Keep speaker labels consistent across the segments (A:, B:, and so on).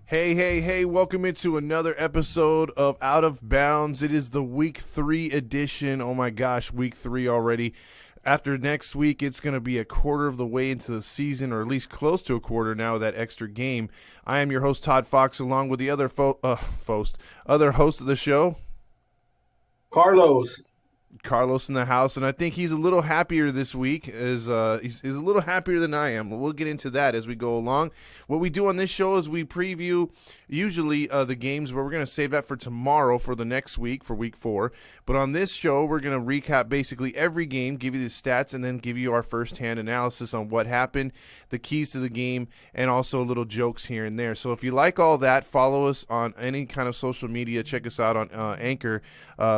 A: Hey, hey, hey, welcome into another episode of Out of Bounds. It is the week 3 edition. Oh my gosh, week 3 already. After next week, it's going to be a quarter of the way into the season, or at least close to a quarter now with that extra game. I am your host, Todd Fox, along with the other other host of the show,
B: Carlos.
A: Carlos in the house, and I think he's a little happier this week. He's a little happier than I am. We'll get into that as we go along. What we do on this show is we preview usually the games, but we're going to save that for tomorrow for the next week, for week 4. But on this show, we're going to recap basically every game, give you the stats, and then give you our first-hand analysis on what happened, the keys to the game, and also little jokes here and there. So if you like all that, follow us on any kind of social media. Check us out on Anchor.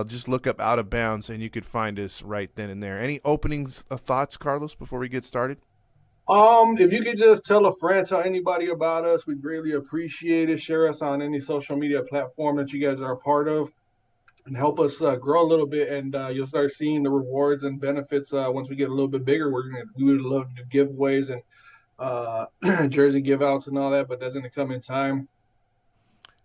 A: Just look up Out of Bounds, and you could find us right then and there. Any openings thoughts, Carlos, before we get started?
B: If you could just tell a friend, tell anybody about us, we'd greatly appreciate it. Share us on any social media platform that you guys are a part of, and help us grow a little bit. And you'll start seeing the rewards and benefits once we get a little bit bigger. We would love to do giveaways and jersey give outs and all that, but that's going to come in time.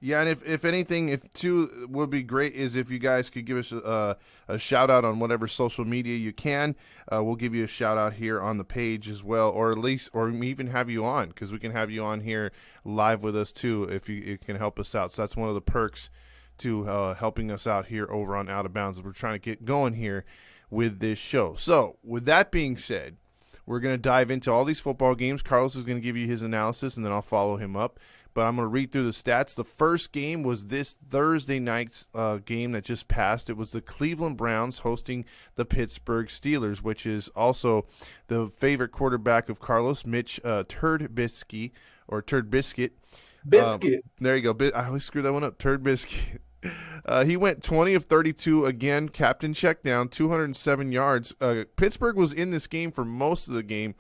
A: Yeah, and if anything, if too would be great is if you guys could give us a shout out on whatever social media you can. We'll give you a shout out here on the page as well, or at least, or we even have you on, because we can have you on here live with us too if you can help us out. So that's one of the perks to helping us out here over on Out of Bounds. We're trying to get going here with this show. So with that being said, we're going to dive into all these football games. Carlos is going to give you his analysis, and then I'll follow him up. But I'm going to read through the stats. The first game was this Thursday night's game that just passed. It was the Cleveland Browns hosting the Pittsburgh Steelers, which is also the favorite quarterback of Carlos, Mitch Trubisky, or Turd Biscuit.
B: Biscuit.
A: There you go. I always screw that one up. Turd Biscuit. He went 20 of 32 again, captain check down, 207 yards. Pittsburgh was in this game for most of the game.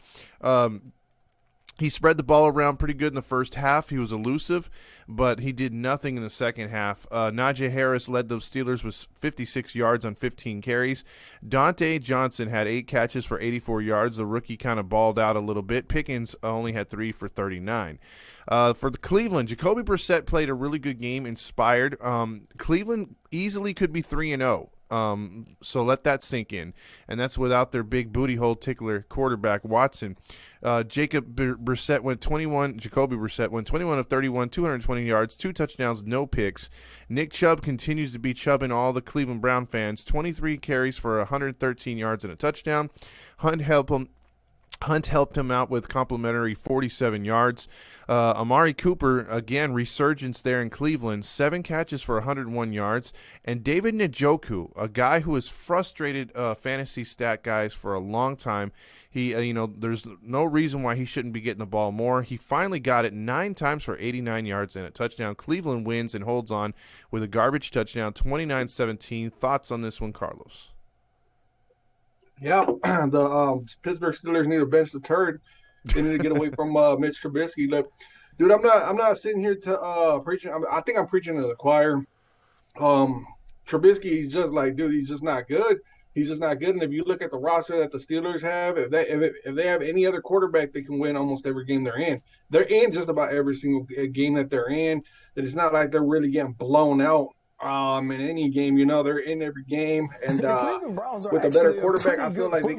A: He spread the ball around pretty good in the first half. He was elusive, but he did nothing in the second half. Najee Harris led the Steelers with 56 yards on 15 carries. Dante Johnson had 8 catches for 84 yards. The rookie kind of balled out a little bit. Pickens only had 3 for 39. For the Cleveland, Jacoby Brissett played a really good game, inspired. Cleveland easily could be 3-0. So let that sink in. And that's without their big booty hole tickler quarterback, Watson. Jacoby Brissett went 21 of 31, 220 yards, 2 touchdowns, no picks. Nick Chubb continues to be chubbing all the Cleveland Brown fans. 23 carries for 113 yards and a touchdown. Hunt helped him out with complimentary 47 yards. Amari Cooper, again, resurgence there in Cleveland, 7 catches for 101 yards. And David Njoku, a guy who has frustrated fantasy stat guys for a long time. He, there's no reason why he shouldn't be getting the ball more. He finally got it 9 times for 89 yards and a touchdown. Cleveland wins and holds on with a garbage touchdown, 29-17. Thoughts on this one, Carlos?
B: Yeah, the Pittsburgh Steelers need to bench the turd. They need to get away from Mitch Trubisky. Like, dude, I'm not sitting here to preaching. I think I'm preaching to the choir. Trubisky, he's just like, dude, he's just not good. He's just not good. And if you look at the roster that the Steelers have, if they have any other quarterback, they can win almost every game they're in. They're in just about every single game that they're in. It's not like they're really getting blown out. In any game, they're in every game, and with a better quarterback, I feel like they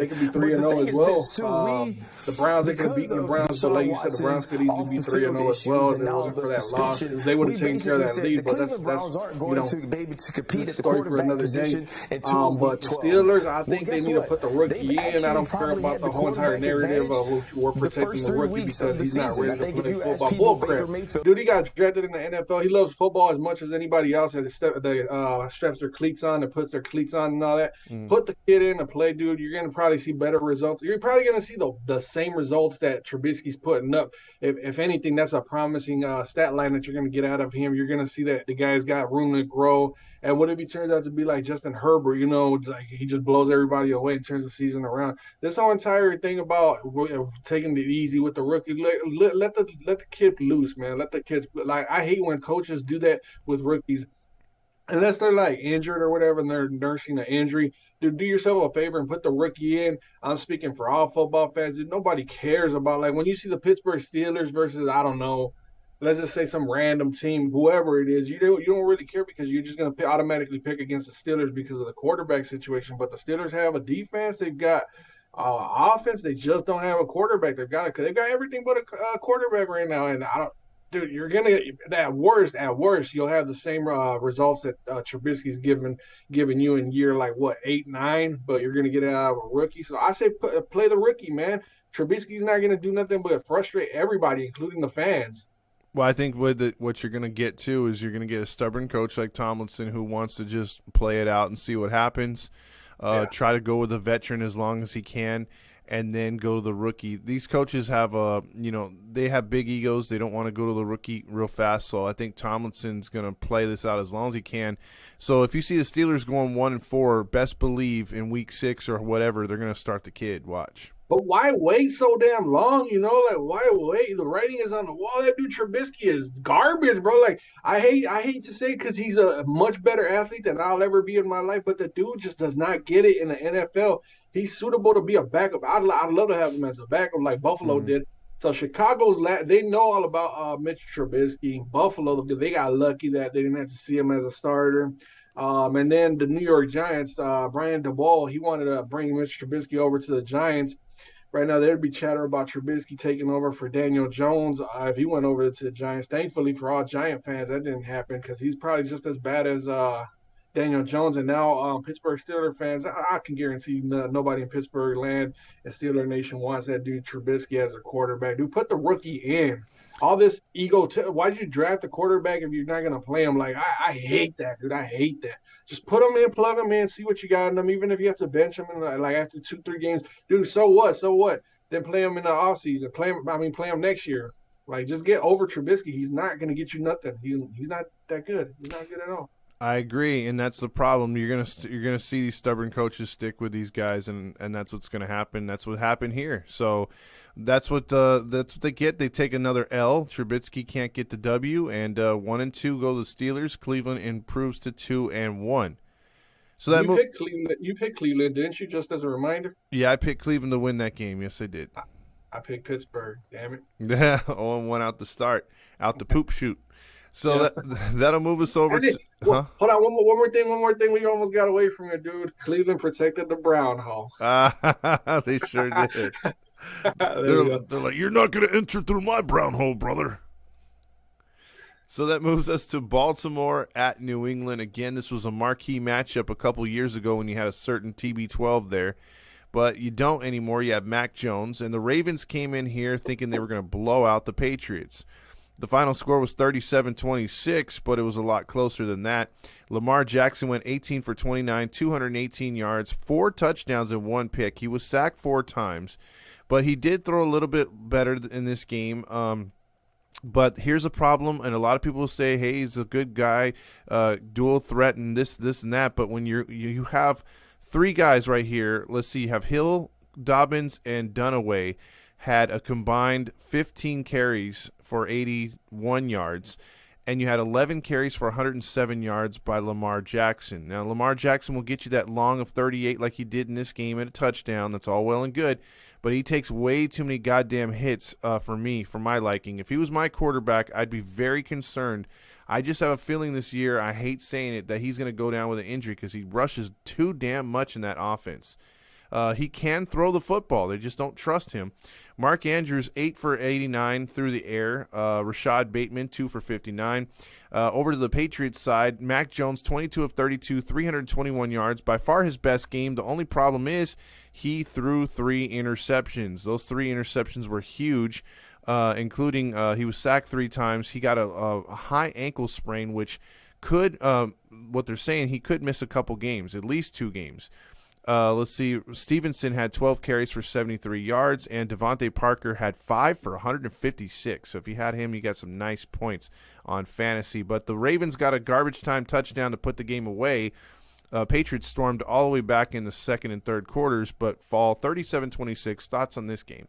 B: could be 3-0 as well. The Browns, they could have beaten the Browns, but like you said, the Browns could easily be 3-0 as well. If it wasn't for that loss, they would have taken care of that lead. But that's story for another day. But the Steelers, I think they need to put the rookie in. I don't care about the whole entire narrative of we're protecting the rookie because he's not ready to play football. Bullcrap, dude. He got drafted in the NFL. He loves football as much as anybody else. That straps their cleats on, that puts their cleats on and all that. Put the kid in to play, dude. You're going to probably see better results. You're probably going to see the same results that Trubisky's putting up. If anything, that's a promising stat line that you're going to get out of him. You're going to see that the guy's got room to grow. And what if he turns out to be like Justin Herbert, like he just blows everybody away and turns the season around? This whole entire thing about taking it easy with the rookie, let the kid loose, man. Let the kids, like, I hate when coaches do that with rookies. Unless they're like injured or whatever and they're nursing an injury, dude, do yourself a favor and put the rookie in. I'm speaking for all football fans. Dude, nobody cares about, like, when you see the Pittsburgh Steelers versus, I don't know, let's just say some random team, whoever it is, you don't really care because you're just going to automatically pick against the Steelers because of the quarterback situation. But the Steelers have a defense, they've got offense, they just don't have a quarterback. They've got everything but a quarterback right now, and I don't. Dude, you're gonna at worst, you'll have the same results that Trubisky's giving you in year like what 8, 9, but you're gonna get it out of a rookie. So I say play the rookie, man. Trubisky's not gonna do nothing but frustrate everybody, including the fans.
A: Well, I think what you're going to get too is you're going to get a stubborn coach like Tomlinson who wants to just play it out and see what happens. Try to go with a veteran as long as he can, and then go to the rookie. These coaches have they have big egos. They don't want to go to the rookie real fast. So I think Tomlinson's going to play this out as long as he can. So if you see the Steelers going 1-4, best believe in week 6 or whatever, they're going to start the kid. Watch.
B: But why wait so damn long? Like why wait? The writing is on the wall. That dude Trubisky is garbage, bro. Like I hate to say it because he's a much better athlete than I'll ever be in my life. But the dude just does not get it in the NFL. He's suitable to be a backup. I'd love to have him as a backup like Buffalo did. So Chicago's they know all about Mitch Trubisky. Buffalo, they got lucky that they didn't have to see him as a starter. And then the New York Giants, Brian Daboll, he wanted to bring Mitch Trubisky over to the Giants. Right now, there'd be chatter about Trubisky taking over for Daniel Jones if he went over to the Giants. Thankfully for all Giant fans, that didn't happen because he's probably just as bad as Daniel Jones. And now Pittsburgh Steelers fans, I can guarantee nobody in Pittsburgh land and Steeler Nation wants that dude Trubisky as a quarterback. Dude, put the rookie in. All this ego. Why did you draft the quarterback if you're not going to play him? Like, I hate that, dude. I hate that. Just put him in, plug him in, see what you got in them. Even if you have to bench him in like after 2-3 games, dude. So what? So what? Then play him in the offseason. Play him next year. Like, just get over Trubisky. He's not going to get you nothing. He's not that good. He's not good at all.
A: I agree, and that's the problem. You're gonna see these stubborn coaches stick with these guys, and that's what's gonna happen. That's what happened here. So that's what they get. They take another L. Trubisky can't get the W, and 1-2 go the Steelers. Cleveland improves to 2-1. So that
B: picked Cleveland. You picked Cleveland, didn't you? Just as a reminder.
A: Yeah, I picked Cleveland to win that game. Yes, I did.
B: I picked Pittsburgh. Damn it.
A: Yeah, 0-1 out the start, out the poop shoot. So that'll move us over to
B: hold on, one more thing. We almost got away from it, dude. Cleveland protected the brown hole.
A: They sure did. They're like, you're not going to enter through my brown hole, brother. So that moves us to Baltimore at New England. Again, this was a marquee matchup a couple years ago when you had a certain TB12 there. But you don't anymore. You have Mac Jones. And the Ravens came in here thinking they were going to blow out the Patriots. The final score was 37-26, but it was a lot closer than that. Lamar Jackson went 18 for 29, 218 yards, 4 touchdowns and 1 pick. He was sacked 4 times, but he did throw a little bit better in this game. But here's a problem, and a lot of people say, hey, he's a good guy, dual threat and this and that. But when you have 3 guys right here, let's see, you have Hill, Dobbins, and Dunaway, had a combined 15 carries for 81 yards, and you had 11 carries for 107 yards by Lamar Jackson. Now, Lamar Jackson will get you that long of 38 like he did in this game at a touchdown. That's all well and good, but he takes way too many goddamn hits for my liking. If he was my quarterback, I'd be very concerned. I just have a feeling this year, I hate saying it, that he's going to go down with an injury because he rushes too damn much in that offense. He can throw the football. They just don't trust him. Mark Andrews, 8 for 89 through the air. Rashad Bateman, 2 for 59. Over to the Patriots side, Mac Jones, 22 of 32, 321 yards. By far his best game. The only problem is he threw 3 interceptions. Those 3 interceptions were huge, including he was sacked 3 times. He got a high ankle sprain, which could, what they're saying, he could miss a couple games, at least 2 games. Let's see. Stevenson had 12 carries for 73 yards, and Devontae Parker had 5 for 156. So if you had him, you got some nice points on fantasy. But the Ravens got a garbage time touchdown to put the game away. Patriots stormed all the way back in the second and third quarters, but fall 37-26. Thoughts on this game?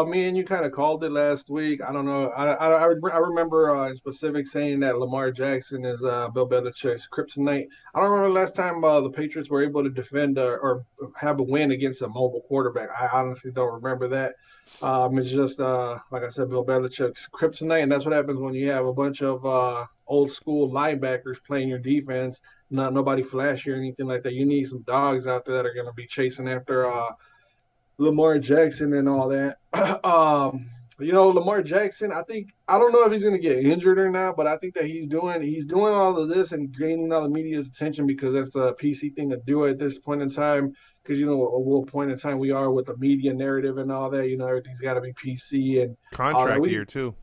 B: Me and you kind of called it last week. I don't know. I remember in specific saying that Lamar Jackson is Bill Belichick's kryptonite. I don't remember the last time the Patriots were able to defend or have a win against a mobile quarterback. I honestly don't remember that. It's just like I said, Bill Belichick's kryptonite, and that's what happens when you have a bunch of old school linebackers playing your defense. Not nobody flashy or anything like that. You need some dogs out there that are going to be chasing after Lamar Jackson and all that. Lamar Jackson, I don't know if he's going to get injured or not, but I think that he's doing all of this and gaining all the media's attention because that's the PC thing to do at this point in time. Because at what point in time we are with the media narrative and all that, everything's got to be PC and all that.
A: Contract year too.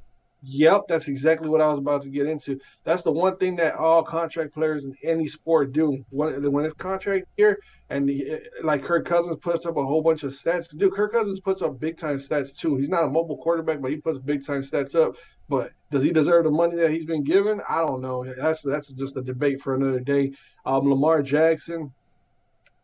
B: Yep, that's exactly what I was about to get into. That's the one thing that all contract players in any sport do. When it's contract year, and like Kirk Cousins puts up a whole bunch of stats. Dude, Kirk Cousins puts up big time stats too. He's not a mobile quarterback, but he puts big time stats up. But does he deserve the money that he's been given? I don't know. That's just a debate for another day. Lamar Jackson,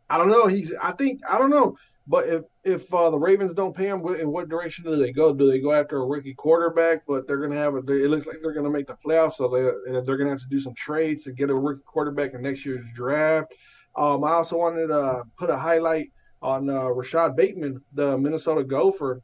B: I don't know. I don't know. But if the Ravens don't pay him, in what direction do they go? Do they go after a rookie quarterback? But they're gonna have it looks like they're gonna make the playoffs, so they're gonna have to do some trades to get a rookie quarterback in next year's draft. I also wanted to put a highlight on Rashad Bateman, the Minnesota Gopher.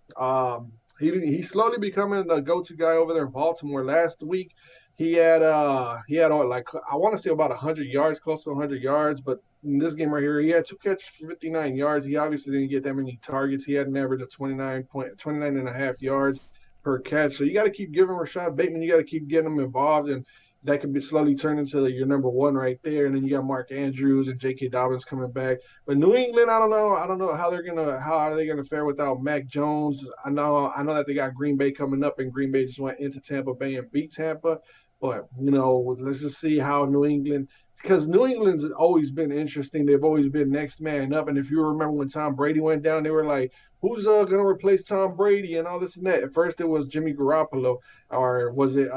B: He's slowly becoming the go-to guy over there in Baltimore. Last week, he had like I want to say about 100 yards, close to 100 yards, but in this game right here, he had 2 catches for 59 yards. He obviously didn't get that many targets. He had an average of 29 and a half yards per catch. So you got to keep giving Rashad Bateman. You got to keep getting him involved, and that could be slowly turned into your number one right there. And then you got Mark Andrews and J.K. Dobbins coming back. But New England, I don't know. I don't know how are they gonna fare without Mac Jones. I know that they got Green Bay coming up, and Green Bay just went into Tampa Bay and beat Tampa. But let's just see how New England, because New England's always been interesting. They've always been next man up. And if you remember when Tom Brady went down, they were like, "Who's going to replace Tom Brady?" and all this and that. At first, it was Jimmy Garoppolo, or was it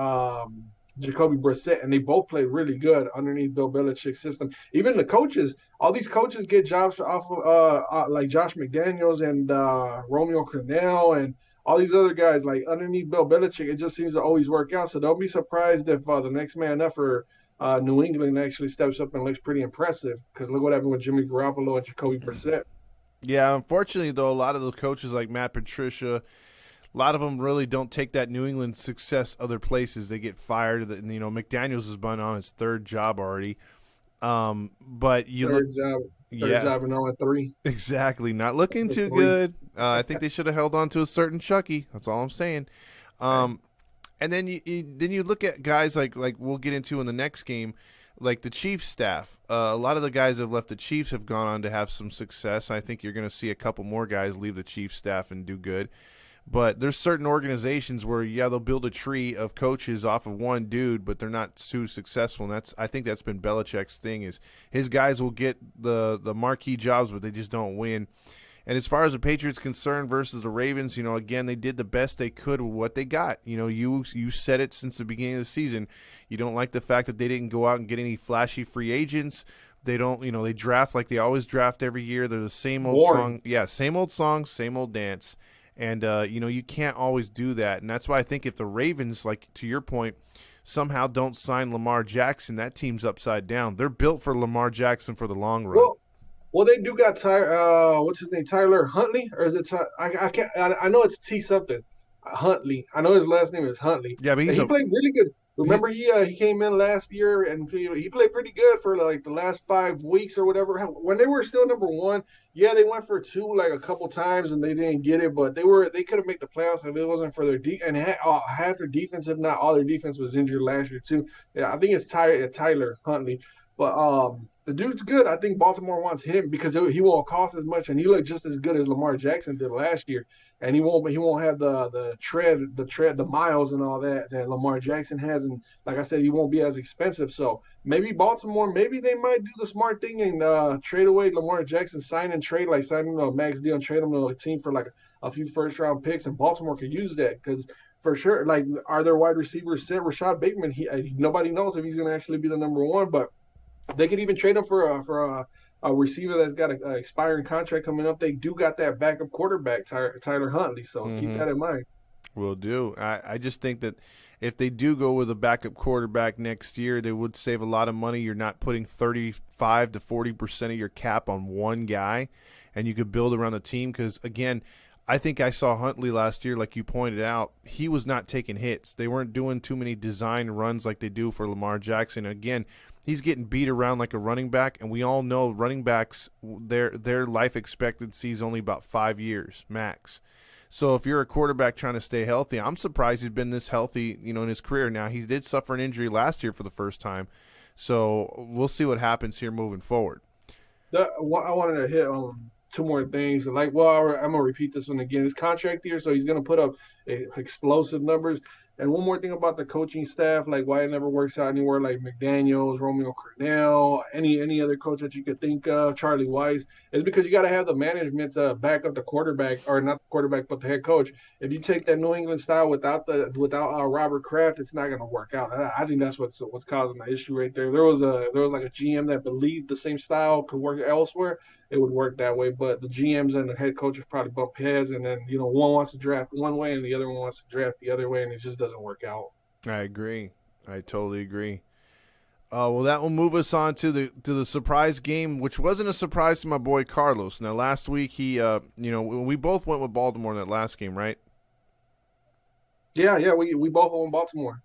B: Jacoby Brissett? And they both played really good underneath Bill Belichick's system. Even the coaches, all these coaches get jobs off of like Josh McDaniels and Romeo Crennel and all these other guys, like underneath Bill Belichick, it just seems to always work out. So don't be surprised if the next man up for New England actually steps up and looks pretty impressive. Because look what happened with Jimmy Garoppolo and Jacoby Brissett.
A: Yeah, unfortunately though, a lot of the coaches like Matt Patricia, a lot of them really don't take that New England success other places. They get fired. McDaniels has been on his third job already. But you
B: third job in 0-3.
A: Exactly. Not looking too good. I think they should have held on to a certain Chucky. That's all I'm saying. And then you look at guys like we'll get into in the next game, like the Chiefs staff. A lot of the guys that have left the Chiefs have gone on to have some success. I think you're going to see a couple more guys leave the Chiefs staff and do good. But there's certain organizations where, they'll build a tree of coaches off of one dude, but they're not too successful. And I think that's been Belichick's thing, is his guys will get the marquee jobs, but they just don't win. And as far as the Patriots concerned versus the Ravens, again, they did the best they could with what they got. You said it since the beginning of the season. You don't like the fact that they didn't go out and get any flashy free agents. They don't, they draft like they always draft every year. They're the same old song. Yeah, same old song, same old dance. And, you can't always do that. And that's why I think if the Ravens, like to your point, somehow don't sign Lamar Jackson, that team's upside down. They're built for Lamar Jackson for the long run.
B: Well, they do got what's his name, Tyler Huntley, or is it? I can't. I know it's T something. Huntley. I know his last name is Huntley.
A: Yeah, but
B: he played really good. Remember, he came in last year and he played pretty good for like the last 5 weeks or whatever. When they were still number one, yeah, they went for 2 like a couple times and they didn't get it, but they could have made the playoffs if it wasn't for their and half their defense, if not all their defense, was injured last year too. Yeah, I think it's Tyler Huntley, but the dude's good. I think Baltimore wants him because he won't cost as much, and he looked just as good as Lamar Jackson did last year. And he won't have the tread, the miles and all that Lamar Jackson has. And like I said, he won't be as expensive. So maybe Baltimore, maybe they might do the smart thing and trade away Lamar Jackson, sign him a max deal and trade him to a team for like a few first round picks. And Baltimore could use that because for sure, like, are their wide receivers set? Rashad Bateman, nobody knows if he's going to actually be the number one, but they could even trade him for a receiver that's got an expiring contract coming up, they do got that backup quarterback, Tyler Huntley. So keep that in mind.
A: Will do. I just think that if they do go with a backup quarterback next year, they would save a lot of money. You're not putting 35 to 40% of your cap on one guy, and you could build around the team. Because, again, I think I saw Huntley last year, like you pointed out. He was not taking hits. They weren't doing too many design runs like they do for Lamar Jackson. Again, he's getting beat around like a running back, and we all know running backs, their life expectancy is only about 5 years max. So if you're a quarterback trying to stay healthy, I'm surprised he's been this healthy, in his career. Now, he did suffer an injury last year for the first time. So we'll see what happens here moving forward.
B: I wanted to hit on two more things. I'm going to repeat this one again. His contract year, so he's going to put up explosive numbers. And one more thing about the coaching staff, like why it never works out anywhere, like McDaniels, Romeo Cornell, any other coach that you could think of, Charlie Weiss, is because you got to have the management to back up the quarterback, or not the quarterback, but the head coach. If you take that New England style without Robert Kraft, it's not going to work out. I think that's what's causing the issue right there. There was like a GM that believed the same style could work elsewhere. It would work that way, but the GMs and the head coaches probably bump heads, and then one wants to draft one way and the other one wants to draft the other way, and it just doesn't work out.
A: I agree. I totally agree. Well, that will move us on to the surprise game, which wasn't a surprise to my boy Carlos. Now, last week we both went with Baltimore in that last game, right?
B: Yeah, we both went Baltimore.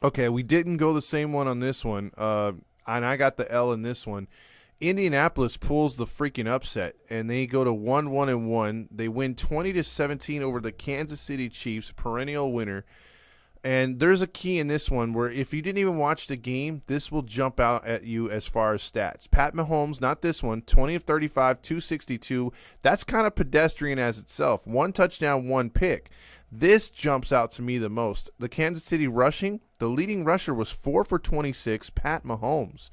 A: Okay, we didn't go the same one on this one, and I got the L in this one. Indianapolis pulls the freaking upset, and they go to 1-1-1. They win 20-17 over the Kansas City Chiefs, perennial winner. And there's a key in this one where if you didn't even watch the game, this will jump out at you as far as stats. Pat Mahomes, not this one, 20 of 35, 262. That's kind of pedestrian as itself. 1 touchdown, 1 pick. This jumps out to me the most. The Kansas City rushing, the leading rusher was 4 for 26, Pat Mahomes.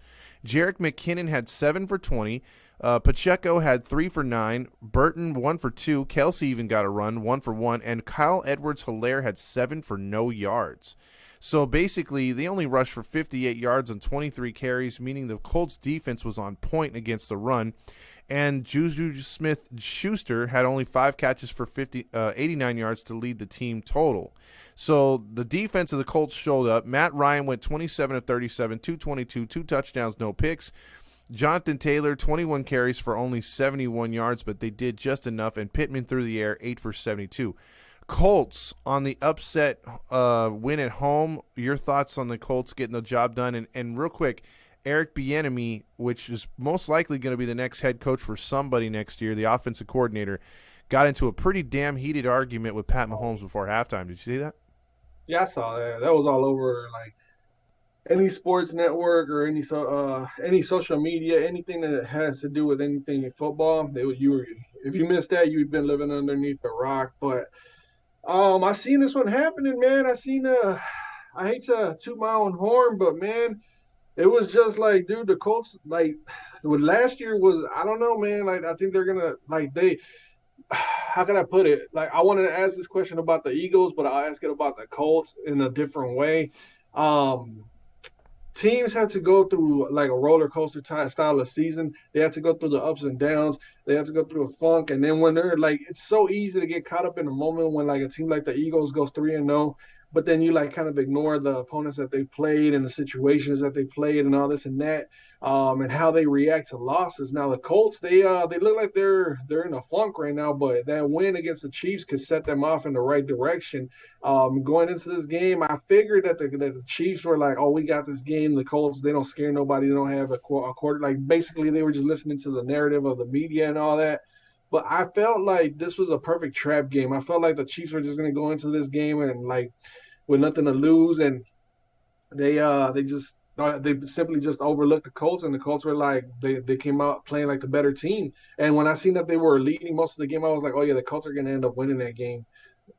A: Jerick McKinnon had 7 for 20. Pacheco had 3 for 9. Burton 1 for 2. Kelsey even got a run, 1 for 1. And Kyle Edwards-Helaire had 7 for no yards. So basically, they only rushed for 58 yards on 23 carries, meaning the Colts defense was on point against the run. And Juju Smith-Schuster had only 5 catches for 89 yards to lead the team total. So the defense of the Colts showed up. Matt Ryan went 27 of 37, 222, 2 touchdowns, no picks. Jonathan Taylor, 21 carries for only 71 yards, but they did just enough. And Pittman through the air, 8 for 72. Colts on the upset win at home. Your thoughts on the Colts getting the job done? And real quick, Eric Bieniemy, which is most likely going to be the next head coach for somebody next year, the offensive coordinator, got into a pretty damn heated argument with Pat Mahomes before halftime. Did you see that?
B: Yeah, I saw that. That was all over like any sports network or any social media, anything that has to do with anything in football. If you missed that, you've been living underneath a rock. But I seen this one happening, man. I hate to toot my own horn, but man, it was just like, dude, the Colts, like, what last year was, I don't know, man. Like, I think they're gonna, like, how can I put it? Like, I wanted to ask this question about the Eagles, but I'll ask it about the Colts in a different way. Teams have to go through like a roller coaster style of season. They have to go through the ups and downs. They have to go through a funk, and then when they're like, it's so easy to get caught up in a moment when like a team like the Eagles goes 3-0, but then you like kind of ignore the opponents that they played and the situations that they played and all this and that, and how they react to losses. Now the Colts, they look like they're in a funk right now, but that win against the Chiefs could set them off in the right direction. Going into this game, I figured that the Chiefs were like, oh, we got this game. The Colts, they don't scare nobody. They don't have a quarter. Like basically, they were just listening to the narrative of the media and all that. But I felt like this was a perfect trap game. I felt like the Chiefs were just going to go into this game and like with nothing to lose, and they simply just overlooked the Colts, and the Colts were like they came out playing like the better team. And when I seen that they were leading most of the game, I was like, oh yeah, the Colts are going to end up winning that game.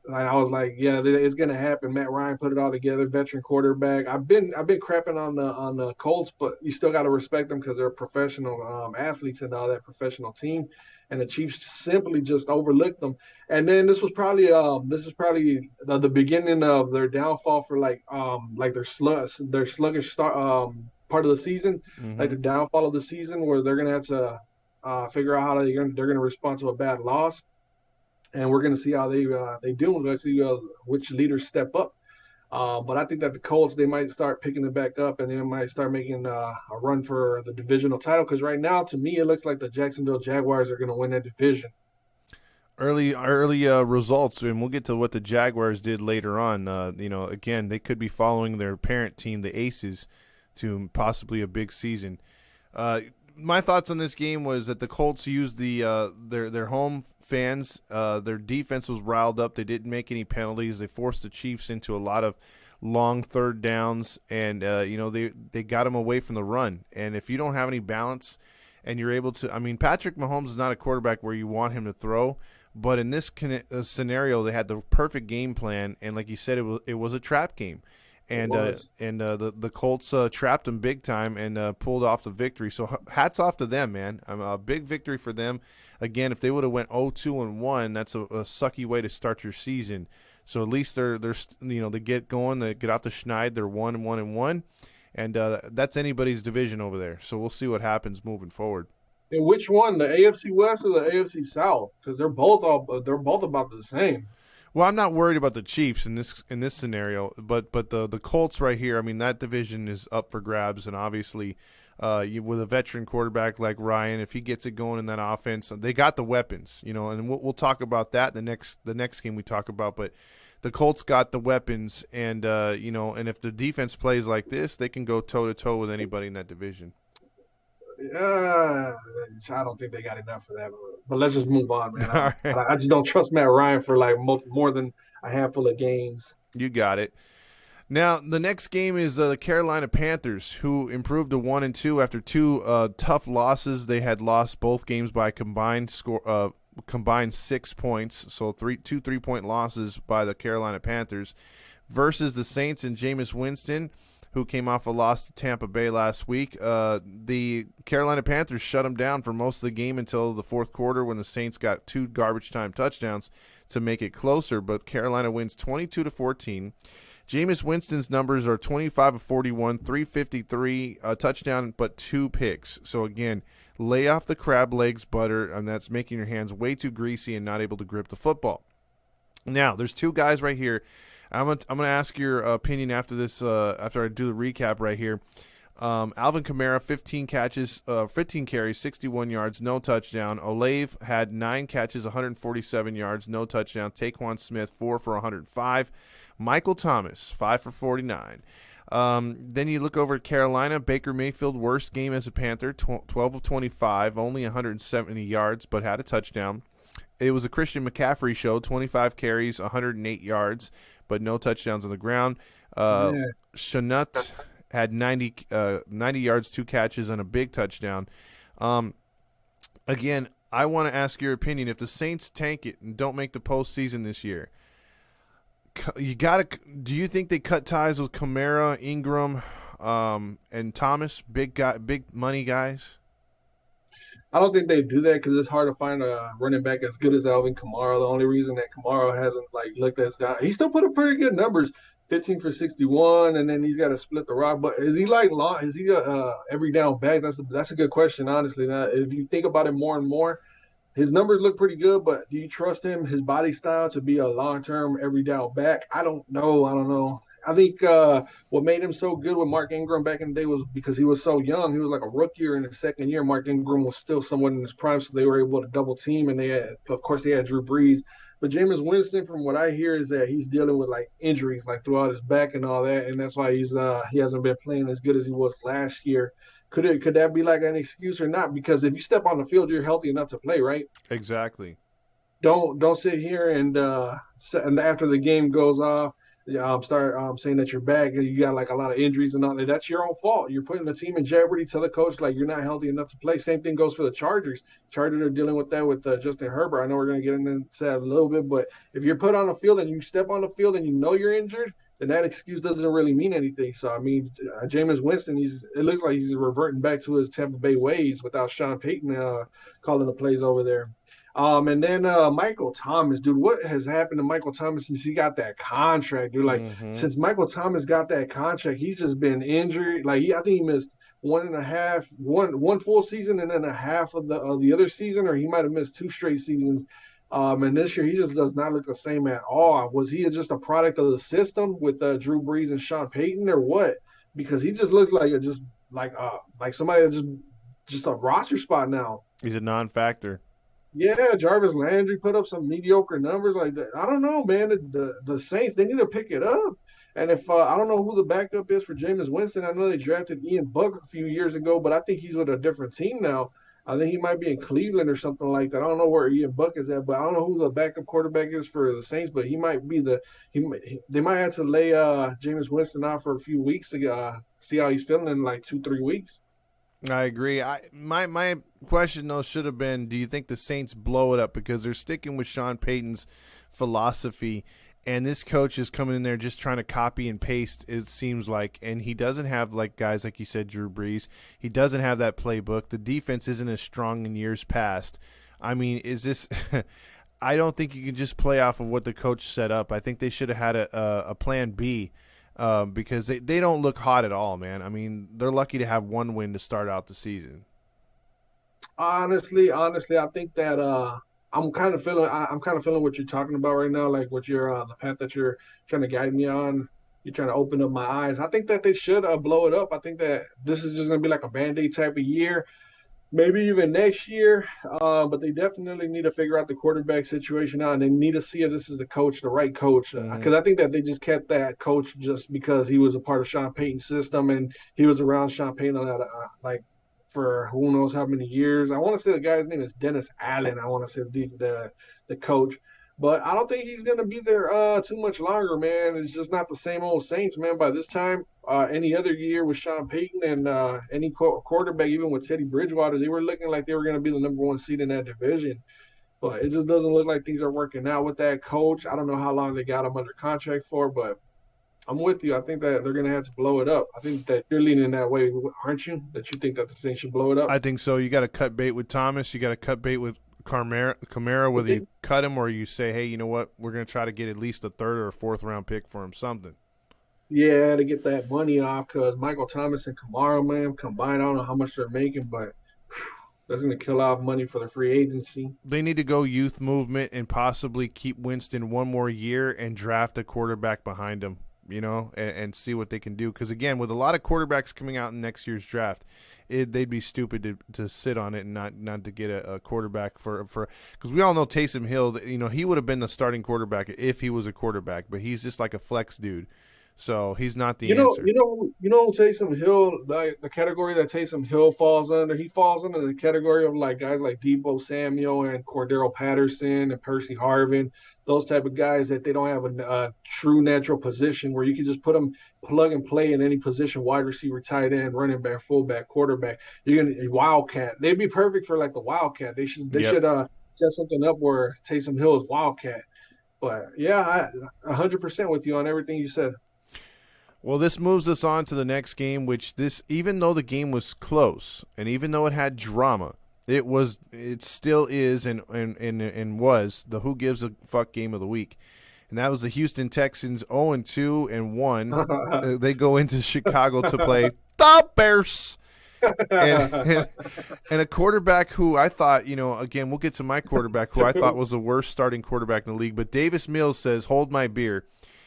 B: And I was like, yeah, it's going to happen. Matt Ryan put it all together, veteran quarterback. I've been crapping on the Colts, but you still got to respect them because they're professional athletes and all that, professional team. And the Chiefs simply just overlooked them. And then this is probably the beginning of their downfall for like their sluggish start part of the season, like the downfall of the season where they're gonna have to figure out how they're going to respond to a bad loss, and we're going to see how they do. Let's see which leaders step up. But I think that the Colts, they might start picking it back up, and they might start making a run for the divisional title. Because right now, to me, it looks like the Jacksonville Jaguars are going to win that division.
A: Early results, and we'll get to what the Jaguars did later on. Again, they could be following their parent team, the Aces, to possibly a big season. My thoughts on this game was that the Colts used their home fans. Their defense was riled up. They didn't make any penalties. They forced the Chiefs into a lot of long third downs, and they got them away from the run. And if you don't have any balance, and you're able to, I mean, Patrick Mahomes is not a quarterback where you want him to throw. But in this scenario, they had the perfect game plan, and like you said, it was a trap game, and the Colts trapped them big time and pulled off the victory. So hats off to them, man. A big victory for them. Again, if they would have went 0-2-1, that's a sucky way to start your season. So at least they're they get going, they get out the schneid, they're 1-1-1, and that's anybody's division over there. So we'll see what happens moving forward.
B: And which one, the AFC West or the AFC South? Because they're both about the same.
A: Well, I'm not worried about the Chiefs in this scenario, but the Colts right here. I mean, that division is up for grabs, and obviously, with a veteran quarterback like Ryan, if he gets it going in that offense, they got the weapons, and we'll talk about that the next game we talk about. But the Colts got the weapons, and and if the defense plays like this, they can go toe to toe with anybody in that division.
B: I don't think they got enough for that. But let's just move on, man. I just don't trust Matt Ryan for like more than a handful of games.
A: You got it. Now the next game is the Carolina Panthers, who improved to 1-2 after two tough losses. They had lost both games by combined 6 points, so two 3-point losses by the Carolina Panthers versus the Saints and Jameis Winston, who came off a loss to Tampa Bay last week. The Carolina Panthers shut them down for most of the game until the fourth quarter when the Saints got 2 garbage time touchdowns to make it closer, but Carolina wins 22-14. Jameis Winston's numbers are 25 of 41, 353, a touchdown, but 2 picks. So again, lay off the crab legs butter, and that's making your hands way too greasy and not able to grip the football. Now, there's 2 guys right here. I'm gonna ask your opinion after this. After I do the recap right here, Alvin Kamara, 15 carries, 61 yards, no touchdown. Olave had 9 catches, 147 yards, no touchdown. Taquan Smith 4 for 105. Michael Thomas 5 for 49. Then you look over at Carolina. Baker Mayfield, worst game as a Panther, 12 of 25, only 170 yards, but had a touchdown. It was a Christian McCaffrey show, 25 carries, 108 yards, but no touchdowns on the ground. Shenault had 90 yards, 2 catches, and a big touchdown. Again, I want to ask your opinion. If the Saints tank it and don't make the postseason this year, do you think they cut ties with Kamara, Ingram, and Thomas, big money guys?
B: I don't think they do that because it's hard to find a running back as good as Alvin Kamara. The only reason that Kamara hasn't looked as down, he still put up pretty good numbers, 15 for 61, and then he's got to split the rock. But is he long? Is he a every down back? That's a good question, honestly. Now, if you think about it more and more, his numbers look pretty good, but do you trust him, his body style, to be a long-term every down back? I don't know. I think what made him so good with Mark Ingram back in the day was because he was so young. He was like a rookie, or in the second year, Mark Ingram was still somewhat in his prime, so they were able to double team. And they had Drew Brees. But Jameis Winston, from what I hear, is that he's dealing with injuries throughout his back and all that, and that's why he hasn't been playing as good as he was last year. Could that be an excuse or not? Because if you step on the field, you're healthy enough to play, right?
A: Exactly.
B: Don't sit here and after the game goes off, start saying that you're back and you got a lot of injuries and all that. That's your own fault. You're putting the team in jeopardy. Tell the coach you're not healthy enough to play. Same thing goes for the Chargers. Chargers are dealing with that with Justin Herbert. I know we're going to get into that a little bit, but if you're put on the field and you step on the field and you know you're injured, then that excuse doesn't really mean anything. So, I mean, Jameis Winston, it looks like he's reverting back to his Tampa Bay ways without Sean Payton calling the plays over there. And then Michael Thomas, dude, what has happened to Michael Thomas since he got that contract, dude? Since Michael Thomas got that contract, he's just been injured. I think he missed one full season and then a half of the other season, or he might have missed 2 straight seasons. And this year he just does not look the same at all. Was he just a product of the system with Drew Brees and Sean Payton, or what? Because he just looks like like somebody that just a roster spot now.
A: He's a non-factor.
B: Yeah, Jarvis Landry put up some mediocre numbers like that. I don't know, man. The Saints, they need to pick it up. And if I don't know who the backup is for Jameis Winston, I know they drafted Ian Buck a few years ago, but I think he's with a different team now. I think he might be in Cleveland or something like that. I don't know where Ian Buck is at, but I don't know who the backup quarterback is for the Saints. But he might be they might have to lay Jameis Winston out for a few weeks to see how he's feeling in like 2-3 weeks.
A: I agree. My question though should have been: do you think the Saints blow it up because they're sticking with Sean Payton's philosophy, and this coach is coming in there just trying to copy and paste? It seems like, and he doesn't have like guys like you said, Drew Brees. He doesn't have that playbook. The defense isn't as strong in years past. I mean, is this? I don't think you can just play off of what the coach set up. I think they should have had a plan B. Because they don't look hot at all, man. I mean, they're lucky to have one win to start out the season.
B: Honestly, I think that I'm kind of feeling what you're talking about right now, like what you're the path that you're trying to guide me on. You're trying to open up my eyes. I think that they should blow it up. I think that this is just gonna be like a Band-Aid type of year. Maybe even next year, but they definitely need to figure out the quarterback situation out, and they need to see if this is the right coach. Because I think that they just kept that coach just because he was a part of Sean Payton's system, and he was around Sean Payton like for who knows how many years. I want to say the guy's name is Dennis Allen. I want to say the coach. But I don't think he's going to be there too much longer, man. It's just not the same old Saints, man. By this time, any other year with Sean Payton and any quarterback, even with Teddy Bridgewater, they were looking like they were going to be the #1 seed in that division. But it just doesn't look like things are working out with that coach. I don't know how long they got him under contract for, but I'm with you. I think that they're going to have to blow it up. I think that you're leaning that way, aren't you? That you think that the Saints should blow it up?
A: I think so. You got to cut bait with Thomas. You got to cut bait with Kamara, whether you cut him or you say, hey, you know what, we're going to try to get at least a 3rd or 4th round pick for him, something.
B: Yeah, to get that money off, because Michael Thomas and Kamara, man, combined, I don't know how much they're making, but that's going to kill off money for the free agency.
A: They need to go youth movement and possibly keep Winston one more year and draft a quarterback behind him, you know, and see what they can do. Because, again, with a lot of quarterbacks coming out in next year's draft, they'd be stupid to sit on it and not to get a quarterback for because we all know Taysom Hill, you know, he would have been the starting quarterback if he was a quarterback, but he's just like a flex dude, so he's not the answer.
B: You know Taysom Hill, the category that Taysom Hill falls under. He falls under the category of like guys like Deebo Samuel and Cordero Patterson and Percy Harvin. Those type of guys that they don't have a true natural position where you can just put them plug and play in any position, wide receiver, tight end, running back, fullback, quarterback. You're going to Wildcat. They'd be perfect for like the Wildcat. They should set something up where Taysom Hill is Wildcat. But yeah, I 100% with you on everything you said.
A: Well, this moves us on to the next game, which even though the game was close and even though it had drama, it still is and was the who gives a fuck game of the week. And that was the Houston Texans 0-2 and 1. They go into Chicago to play the Bears. And a quarterback who I thought, you know, again, we'll get to my quarterback who I thought was the worst starting quarterback in the league. But Davis Mills says, hold my beer.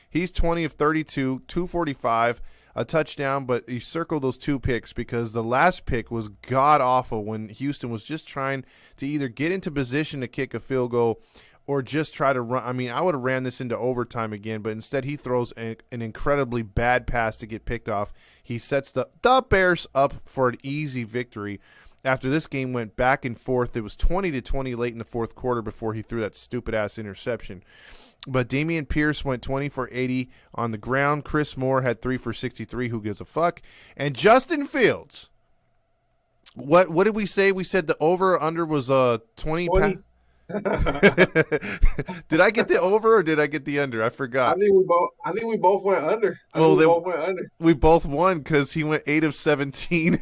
A: He's 20 of 32, 245, a touchdown, but you circle those 2 picks because the last pick was god-awful when Houston was just trying to either get into position to kick a field goal or just try to run. I mean, I would have ran this into overtime again, but instead he throws an incredibly bad pass to get picked off. He sets the Bears up for an easy victory. After this game went back and forth, it was 20-20 late in the 4th quarter before he threw that stupid-ass interception. But Dameon Pierce went 20 for 80 on the ground. Chris Moore had 3 for 63. Who gives a fuck? And Justin Fields. What did we say? We said the over or under was 20. Did I get the over or did I get the under? I forgot.
B: I think we both went under.
A: We both won because he went 8 of 17.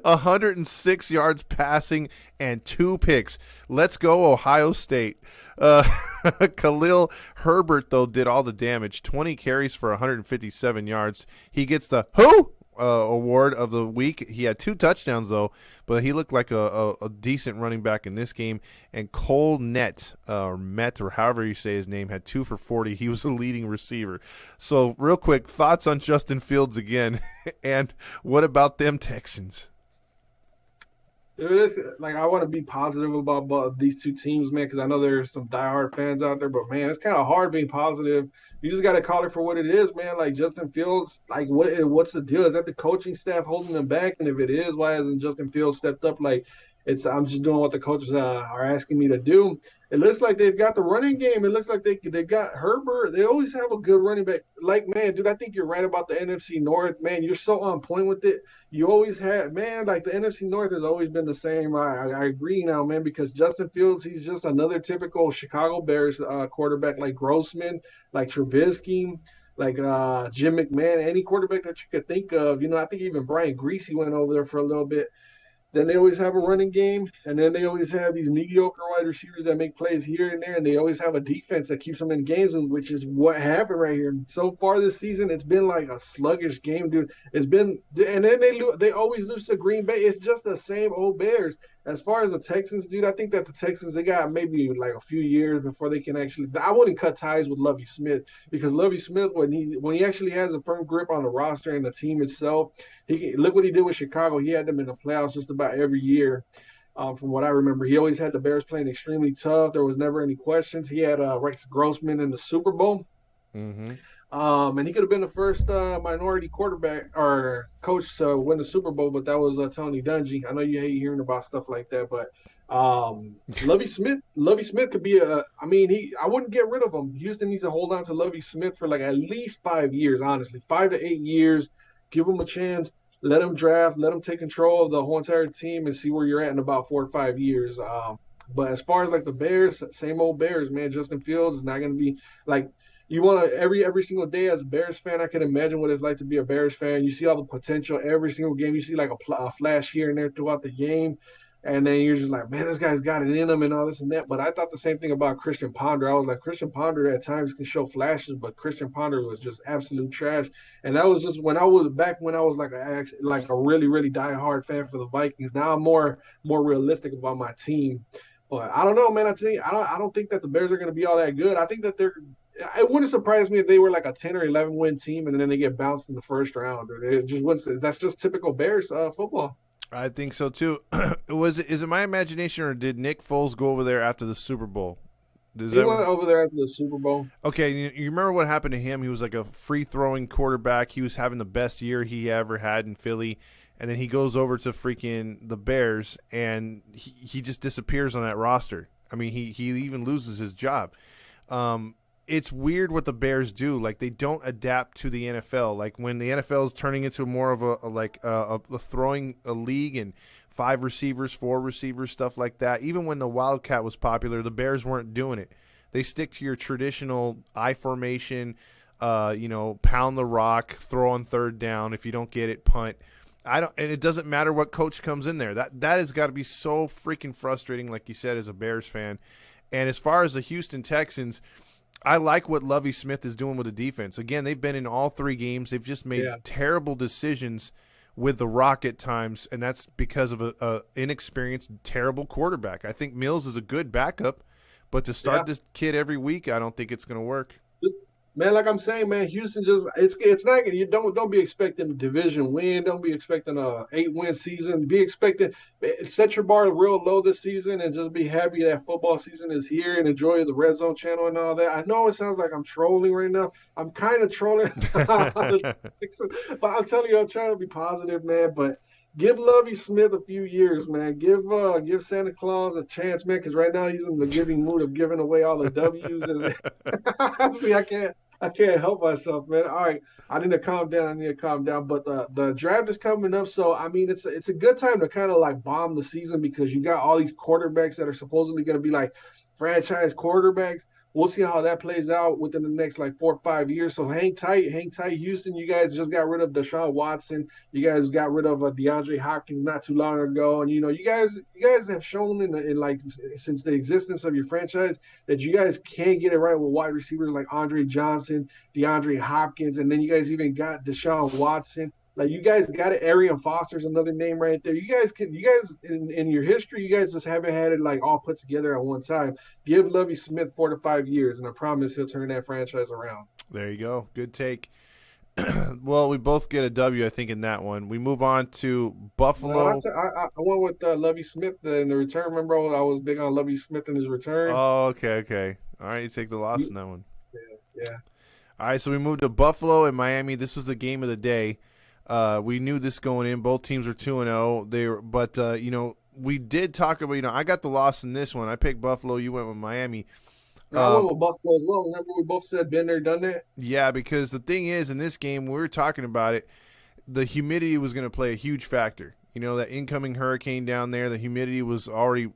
A: 106 yards passing and 2 picks. Let's go, Ohio State. Khalil Herbert, though, did all the damage. 20 carries for 157 yards. He gets the who? award of the week. He had 2 touchdowns though, but he looked like a decent running back in this game. And Cole Met, or however you say his name, had 2 for 40. He was a leading receiver. So real quick, thoughts on Justin Fields again, and what about them Texans?
B: Like, I want to be positive about these two teams, man, because I know there's some diehard fans out there, but man, it's kind of hard being positive. You just got to call it for what it is, man. Like, Justin Fields, like, what's the deal? Is that the coaching staff holding them back? And if it is, why hasn't Justin Fields stepped up? Like, I'm just doing what the coaches are asking me to do. It looks like they've got the running game. It looks like they got Herbert. They always have a good running back. Like, man, dude, I think you're right about the NFC North. Man, you're so on point with it. You always have, man, like the NFC North has always been the same. I agree now, man, because Justin Fields, he's just another typical Chicago Bears quarterback, like Grossman, like Trubisky, like Jim McMahon, any quarterback that you could think of. I think even Brian Greasy went over there for a little bit. Then they always have a running game, and then they always have these mediocre wide receivers that make plays here and there, and they always have a defense that keeps them in games, which is what happened right here. And so far this season, it's been like a sluggish game, dude. It's been, and then they always lose to Green Bay. It's just the same old Bears. As far as the Texans, dude, I think that the Texans, they got maybe like a few years before they can actually. I wouldn't cut ties with Lovie Smith, because Lovie Smith, when he actually has a firm grip on the roster and the team itself, look what he did with Chicago. He had them in the playoffs just about every year. From what I remember, he always had the Bears playing extremely tough. There was never any questions. He had Rex Grossman in the Super Bowl.
A: Mm-hmm.
B: And he could have been the first minority quarterback or coach to win the Super Bowl, but that was Tony Dungy. I know you hate hearing about stuff like that, but Lovie Smith could be I wouldn't get rid of him. Houston needs to hold on to Lovie Smith for like at least 5 years, honestly, 5 to 8 years. Give him a chance. Let him draft. Let him take control of the whole entire team and see where you're at in about 4 or 5 years. But as far as like the Bears, same old Bears, man. Justin Fields is not going to be like. You want to every single day as a Bears fan. I can imagine what it's like to be a Bears fan. You see all the potential every single game. You see like a flash here and there throughout the game, and then you're just like, man, this guy's got it in him and all this and that. But I thought the same thing about Christian Ponder. I was like, Christian Ponder at times can show flashes, but Christian Ponder was just absolute trash. And that was just when I was like a really really diehard fan for the Vikings. Now I'm more realistic about my team. But I don't know, man. I don't think that the Bears are going to be all that good. I think that it wouldn't surprise me if they were like a 10 or 11 win team and then they get bounced in the first round. That's just typical Bears football.
A: I think so too. Is it my imagination, or did Nick Foles go over there after the Super Bowl?
B: He went over there after the Super Bowl.
A: Okay, you remember what happened to him? He was like a free-throwing quarterback. He was having the best year he ever had in Philly, and then he goes over to freaking the Bears, and he just disappears on that roster. I mean, he even loses his job. It's weird what the Bears do. Like, they don't adapt to the NFL. Like, when the NFL is turning into more of a throwing a league and 5 receivers, 4 receivers, stuff like that. Even when the Wildcat was popular, the Bears weren't doing it. They stick to your traditional I formation, pound the rock, throw on third down. If you don't get it, punt. And it doesn't matter what coach comes in there. That has got to be so freaking frustrating, like you said, as a Bears fan. And as far as the Houston Texans, I like what Lovie Smith is doing with the defense. Again, they've been in all 3 games. They've just made terrible decisions with the rock at times, and that's because of a inexperienced, terrible quarterback. I think Mills is a good backup, but to start this kid every week, I don't think it's going to work.
B: Man, like I'm saying, man, Houston it's not, you don't be expecting a division win. Don't be expecting a 8-win season. Set your bar real low this season and just be happy that football season is here and enjoy the Red Zone channel and all that. I know it sounds like I'm trolling right now. I'm kind of trolling, but I'm telling you, I'm trying to be positive, man. But give Lovie Smith a few years, man. Give Santa Claus a chance, man, because right now he's in the giving mood of giving away all the W's. See, I can't help myself, man. All right, I need to calm down. But the draft is coming up, so I mean, it's a good time to kind of like bomb the season, because you got all these quarterbacks that are supposedly going to be like franchise quarterbacks. We'll see how that plays out within the next like 4 or 5 years. So hang tight, Houston. You guys just got rid of Deshaun Watson. You guys got rid of DeAndre Hopkins not too long ago, and you guys have shown in like since the existence of your franchise that you guys can get it right with wide receivers like Andre Johnson, DeAndre Hopkins, and then you guys even got Deshaun Watson. Like you guys got it. Arian Foster's another name right there. You guys in your history, you guys just haven't had it like all put together at one time. Give Lovie Smith 4 to 5 years, and I promise he'll turn that franchise around.
A: There you go. Good take. Well, we both get a W, I think, in that one. We move on to
B: No,
A: Buffalo.
B: I went with Lovie Smith in the return. Remember, I was big on Lovie Smith in his return.
A: Oh, okay. All right, you take the loss
B: You,
A: in that one.
B: yeah.
A: All right, so we moved to Buffalo and Miami. This was the game of the day. We knew this going in. Both teams were 2-0. But we did talk about. I got the loss in this one. I picked Buffalo. You went with Miami.
B: I went with Buffalo as well. Remember, we both said been there, done that.
A: Yeah, because the thing is, in this game, we were talking about it. The humidity was going to play a huge factor. That incoming hurricane down there, the humidity was already,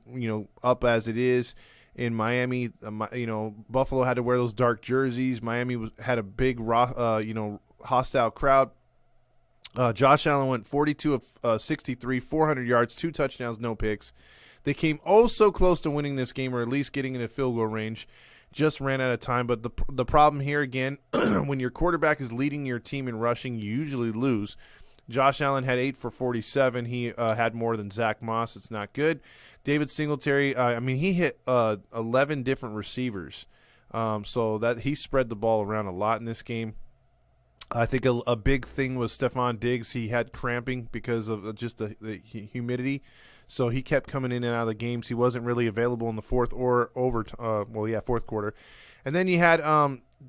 A: up as it is in Miami. Buffalo had to wear those dark jerseys. Miami had a big, hostile crowd. Josh Allen went 42 of 63, 400 yards, 2 touchdowns, no picks. They came so close to winning this game, or at least getting in a field goal range. Just ran out of time. But the problem here again, when your quarterback is leading your team in rushing, you usually lose. Josh Allen had 8 for 47. He had more than Zach Moss. It's not good. David Singletary, he hit 11 different receivers. So that he spread the ball around a lot in this game. I think a big thing was Stephon Diggs. He had cramping because of just the humidity. So he kept coming in and out of the games. He wasn't really available in the fourth quarter. And then you had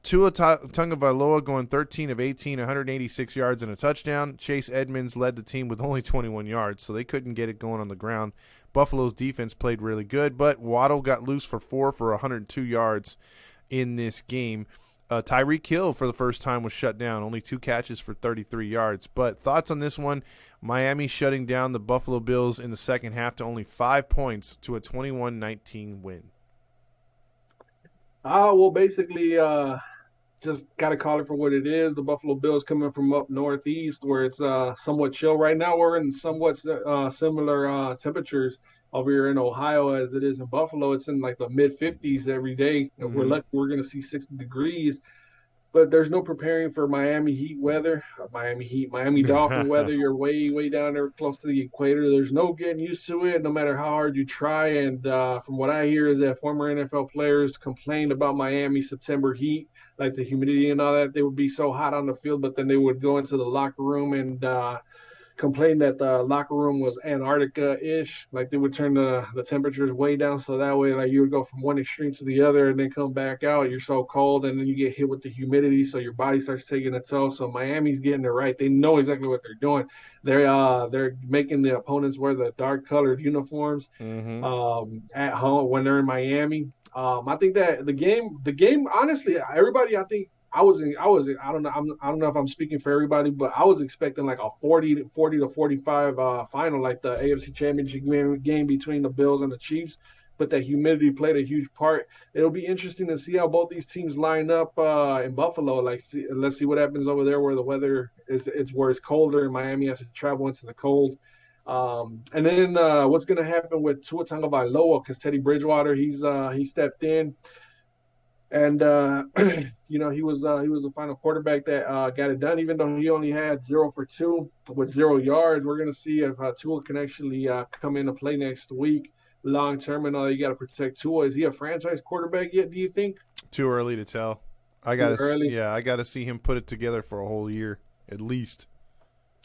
A: Tua Tagovailoa going 13 of 18, 186 yards and a touchdown. Chase Edmonds led the team with only 21 yards, so they couldn't get it going on the ground. Buffalo's defense played really good, but Waddle got loose for 102 yards in this game. Tyreek Hill, for the first time, was shut down. Only 2 catches for 33 yards. But thoughts on this one? Miami shutting down the Buffalo Bills in the second half to only 5 points to a 21-19 win.
B: Well, basically, just got to call it for what it is. The Buffalo Bills coming from up northeast where it's somewhat chill. Right now, we're in somewhat similar temperatures over here in Ohio as it is in Buffalo. It's in like the mid-50s every day.
A: Mm-hmm.
B: We're lucky we're going to see 60 degrees. But there's no preparing for Miami Heat weather, Miami Dolphin weather. You're way, way down there close to the equator. There's no getting used to it, no matter how hard you try. And from what I hear is that former NFL players complained about Miami September heat, like the humidity and all that. They would be so hot on the field, but then they would go into the locker room and complained that the locker room was Antarctica-ish. Like they would turn the temperatures way down, so that way like you would go from one extreme to the other and then come back out. You're so cold, and then you get hit with the humidity, so your body starts taking a toll. So Miami's getting it right. They know exactly what they're doing. They're making the opponents wear the dark colored uniforms at home when they're in Miami. I think that the game, honestly, everybody, I think I don't know. I don't know if I'm speaking for everybody, but I was expecting like a 40 to 45 final, like the AFC Championship game between the Bills and the Chiefs. But that humidity played a huge part. It'll be interesting to see how both these teams line up in Buffalo. Let's see what happens over there where the weather it's where it's colder and Miami has to travel into the cold. And then what's going to happen with Tua Tagovailoa because Teddy Bridgewater he stepped in. And he was the final quarterback that got it done, even though he only had 0 for 2 with 0 yards. We're gonna see if Tua can actually come into play next week, long term. And all you got to protect Tua. Is he a franchise quarterback yet? Do you think?
A: Too early to tell. I gotta see him put it together for a whole year at least.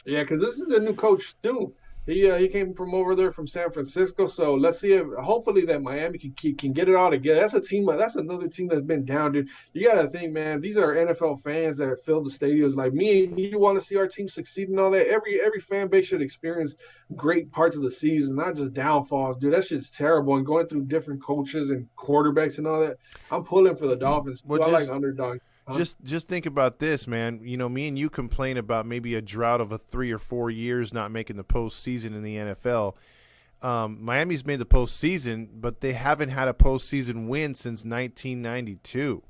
B: Yeah, because this is a new coach too. He came from over there from San Francisco, so let's see if hopefully that Miami can get it all together. That's another team that's been down, dude. You got to think, man. These are NFL fans that fill the stadiums. Like me and you want to see our team succeed and all that. Every fan base should experience great parts of the season, not just downfalls, dude. That shit's terrible. And going through different coaches and quarterbacks and all that. I'm pulling for the Dolphins. I like underdog.
A: Just think about this, man. Me and you complain about maybe a drought of 3 or 4 years not making the postseason in the NFL. Miami's made the postseason, but they haven't had a postseason win since 1992.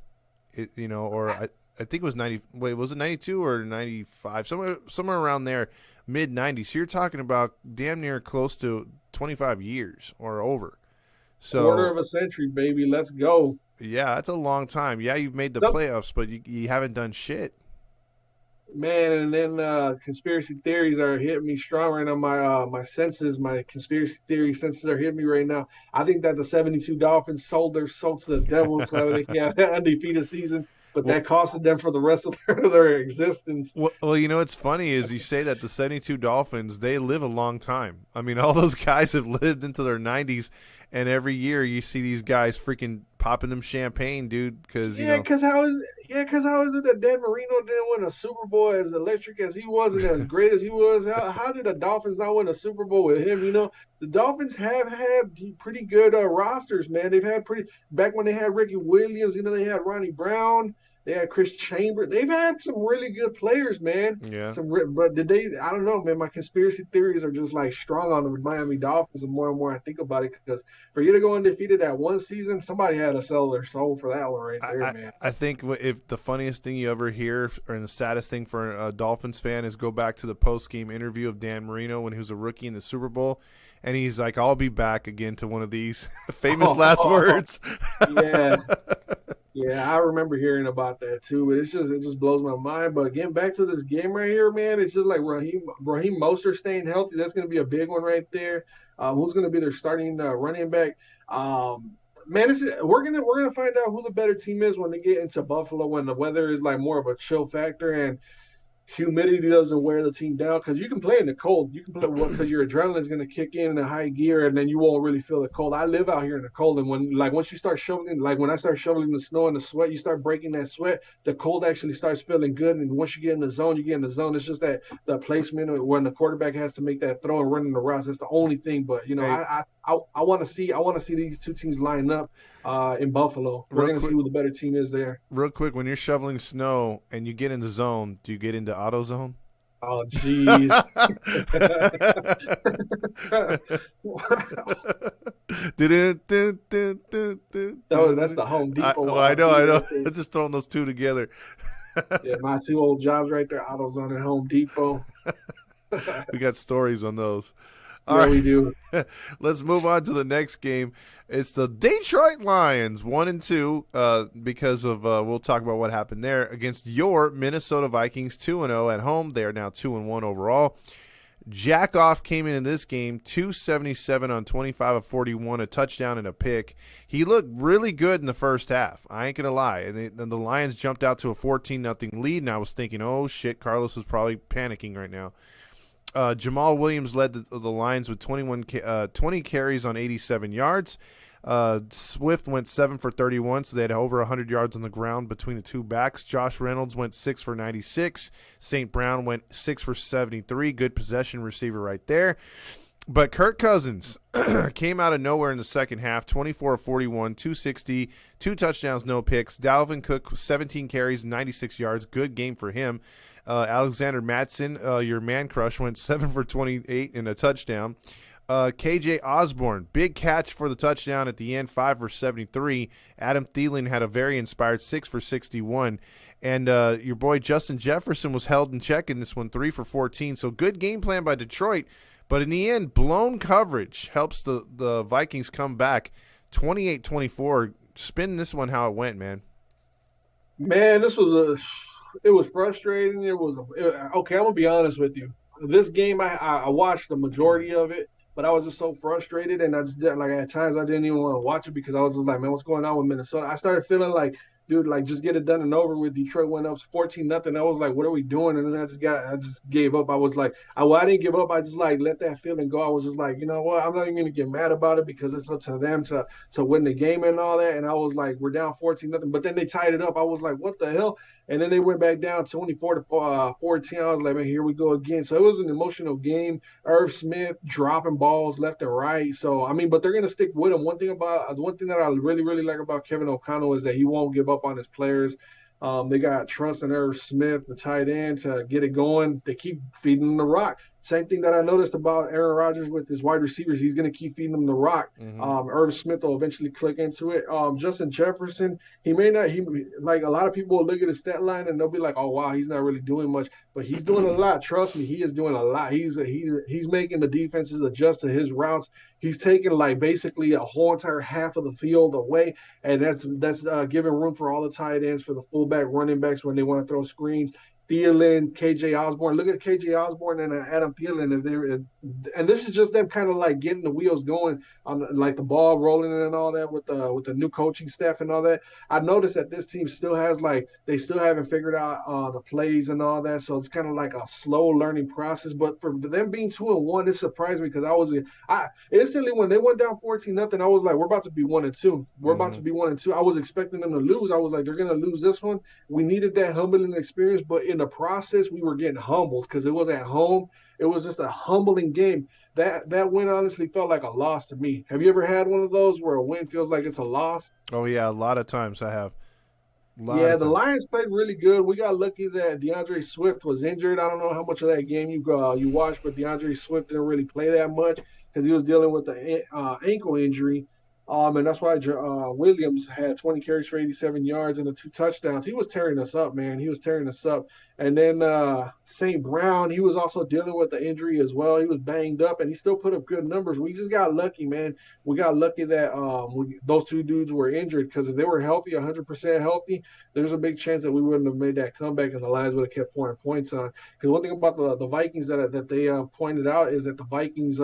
A: I think it was 90. Wait, was it 92 or 95? Somewhere around there, mid 90s. So you're talking about damn near close to 25 years or over. So
B: quarter of a century, baby. Let's go.
A: Yeah, that's a long time. Yeah, you've made the playoffs, but you haven't done shit.
B: Man, and then conspiracy theories are hitting me strong right now. My senses, my conspiracy theory senses are hitting me right now. I think that the 72 Dolphins sold their soul to the devil so they can have that undefeated season, but
A: Well,
B: that costed them for the rest of their existence.
A: well, you know what's funny is you say that the 72 Dolphins, they live a long time. I mean, all those guys have lived into their 90s, and every year you see these guys freaking popping them champagne, dude, because, you
B: Yeah,
A: know,
B: because how is it that Dan Marino didn't win a Super Bowl as electric as he was and as great as he was? How did the Dolphins not win a Super Bowl with him? The Dolphins have had pretty good rosters, man. They've had pretty back when they had Ricky Williams. They had Ronnie Brown. They had Chris Chambers. They've had some really good players, man.
A: yeah.
B: But did they? I don't know, man. My conspiracy theories are just like strong on the Miami Dolphins. The more and more I think about it, because for you to go undefeated that one season, somebody had to sell their soul for that one right
A: I,
B: there,
A: I
B: man.
A: I think if the funniest thing you ever hear or the saddest thing for a Dolphins fan is go back to the post game interview of Dan Marino when he was a rookie in the Super Bowl, and he's like, "I'll be back again" to one of these famous last words.
B: Yeah, yeah, I remember hearing about that too, but it just blows my mind. But getting back to this game right here, man, it's just like Raheem Mostert staying healthy. That's going to be a big one right there. Who's going to be their starting running back? Man, we're gonna find out who the better team is when they get into Buffalo when the weather is like more of a chill factor and humidity doesn't wear the team down because you can play in the cold. You can play because your adrenaline is going to kick in a high gear, and then you won't really feel the cold. I live out here in the cold, and once you start shoveling, like when I start shoveling the snow and the sweat, you start breaking that sweat. The cold actually starts feeling good, and once you get in the zone, you get in the zone. It's just that the placement when the quarterback has to make that throw and running the routes. That's the only thing. But
A: Hey,
B: I want to see these two teams line up in Buffalo. We're
A: real
B: going to see
A: quick,
B: who the better team is there.
A: real quick, when you're shoveling snow and you get in the zone, do you get into AutoZone?
B: Oh, jeez. That's the Home Depot.
A: I know, I know. Just throwing those two together.
B: Yeah, my two old jobs right there, AutoZone and Home Depot.
A: We got stories on those. All
B: Yeah,
A: right,
B: we do.
A: let's move on to the next game. It's the Detroit Lions, 1-2, because of we'll talk about what happened there against your Minnesota Vikings, 2-0 at home. They are now 2-1 overall. Jack Off came in this game 277 on 25 of 41, a touchdown and a pick. He looked really good in the first half. I ain't gonna lie. And the Lions jumped out to a 14-0 lead, and I was thinking, oh shit, Carlos is probably panicking right now. Jamal Williams led the Lions with 20 carries on 87 yards. Swift went 7 for 31, so they had over 100 yards on the ground between the two backs. Josh Reynolds went 6 for 96. St. Brown went 6 for 73. Good possession receiver right there. But Kirk Cousins came out of nowhere in the second half, 24 of 41, 260, 2 touchdowns, no picks. Dalvin Cook, 17 carries, 96 yards. Good game for him. Alexander Mattson, your man crush, went 7 for 28 and a touchdown. KJ Osborne, big catch for the touchdown at the end, 5 for 73. Adam Thielen had a very inspired 6 for 61. And your boy Justin Jefferson was held in check in this one, 3 for 14. So good game plan by Detroit. But in the end, blown coverage helps the Vikings come back 28-24. Spin this one how it went, man.
B: Man, it was frustrating. Okay. I'm gonna be honest with you. This game, I watched the majority of it, but I was just so frustrated, and I just didn't like. At times, I didn't even want to watch it because I was just like, man, what's going on with Minnesota? I started feeling like, dude, like just get it done and over with. Detroit went up 14-0. I was like, what are we doing? And then I just gave up. I was like, I didn't give up. I just like let that feeling go. I was just like, you know what? I'm not even gonna get mad about it because it's up to them to win the game and all that. And I was like, we're down 14-0. But then they tied it up. I was like, what the hell? And then they went back down 24 to 14. I was like, man, here we go again. So it was an emotional game. Irv Smith dropping balls left and right. So I mean, but they're gonna stick with him. One thing that I really really like about Kevin O'Connell is that he won't give up on his players. They got trust in Irv Smith, the tight end, to get it going. They keep feeding him the rock. Same thing that I noticed about Aaron Rodgers with his wide receivers. He's going to keep feeding them the rock.
A: Mm-hmm.
B: Irv Smith will eventually click into it. Justin Jefferson, he may not. He like a lot of people will look at his stat line and they'll be like, "Oh wow, he's not really doing much," but he's doing a lot. Trust me, he is doing a lot. He's making the defenses adjust to his routes. He's taking like basically a whole entire half of the field away, and that's giving room for all the tight ends, for the fullback, running backs when they want to throw screens. Thielen, KJ Osborne. Look at KJ Osborne and Adam Thielen. And this is just them kind of like getting the wheels going on, like the ball rolling and all that with the new coaching staff and all that. I noticed that this team still has like they still haven't figured out the plays and all that. So it's kind of like a slow learning process. But for them being 2-1, it surprised me because I instantly when they went down 14-0, I was like, we're about to be 1-2. We're about to be 1-2. I was expecting them to lose. I was like, they're gonna lose this one. We needed that humbling experience, but in the process, we were getting humbled because it was at home. It was just a humbling game. That win honestly felt like a loss to me. Have you ever had one of those where a win feels like it's a loss?
A: Oh yeah, a lot of times I have.
B: Yeah, the Lions played really good. We got lucky that DeAndre Swift was injured. I don't know how much of that game you watched, but DeAndre Swift didn't really play that much because he was dealing with the ankle injury. And that's why Williams had 20 carries for 87 yards and the 2 touchdowns. He was tearing us up, man. He was tearing us up. And then St. Brown, he was also dealing with the injury as well. He was banged up, and he still put up good numbers. We just got lucky, man. We got lucky that those 2 dudes were injured because if they were healthy, 100% healthy, there's a big chance that we wouldn't have made that comeback and the Lions would have kept pouring points on. Because one thing about the Vikings that they pointed out is that the Vikings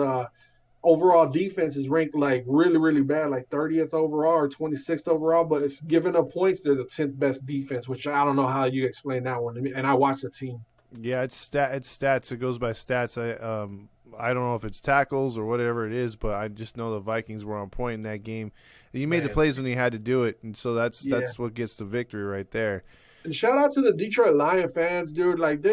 B: overall defense is ranked like really, really bad, like 30th overall or 26th overall, but it's giving up points. They're the 10th best defense, which I don't know how you explain that one. And I watch the team.
A: Yeah, it's stats. It goes by stats. I don't know if it's tackles or whatever it is, but I just know the Vikings were on point in that game. You made the plays when you had to do it, and so that's what gets the victory right there.
B: And shout out to the Detroit Lion fans, dude. Like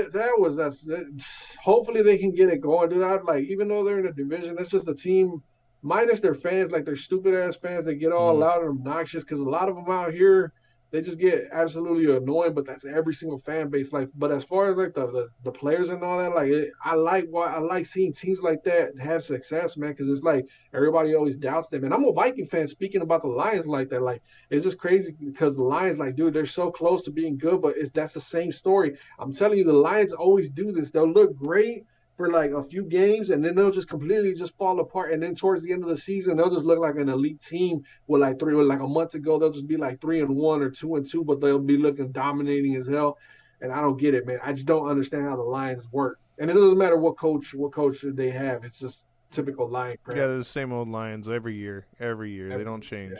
B: hopefully they can get it going, dude. Even though they're in a division, that's just a team minus their fans, like their stupid ass fans that get all loud and obnoxious. Because a lot of them out here, they just get absolutely annoying. But that's every single fan base. But as far as like the players and all that, I like seeing teams like that have success, man. Because it's like everybody always doubts them. And I'm a Viking fan. Speaking about the Lions like that, it's just crazy because the Lions, dude, they're so close to being good, but that's the same story. I'm telling you, the Lions always do this. They'll look great for like a few games, and then they'll just completely just fall apart. And then towards the end of the season, they'll just look like an elite team with like a month ago, they'll just be like 3-1 or 2-2, but they'll be looking dominating as hell. And I don't get it, man. I just don't understand how the Lions work. And it doesn't matter what coach they have. It's just typical Lion crap.
A: Yeah, they're the same old Lions every year. They don't change.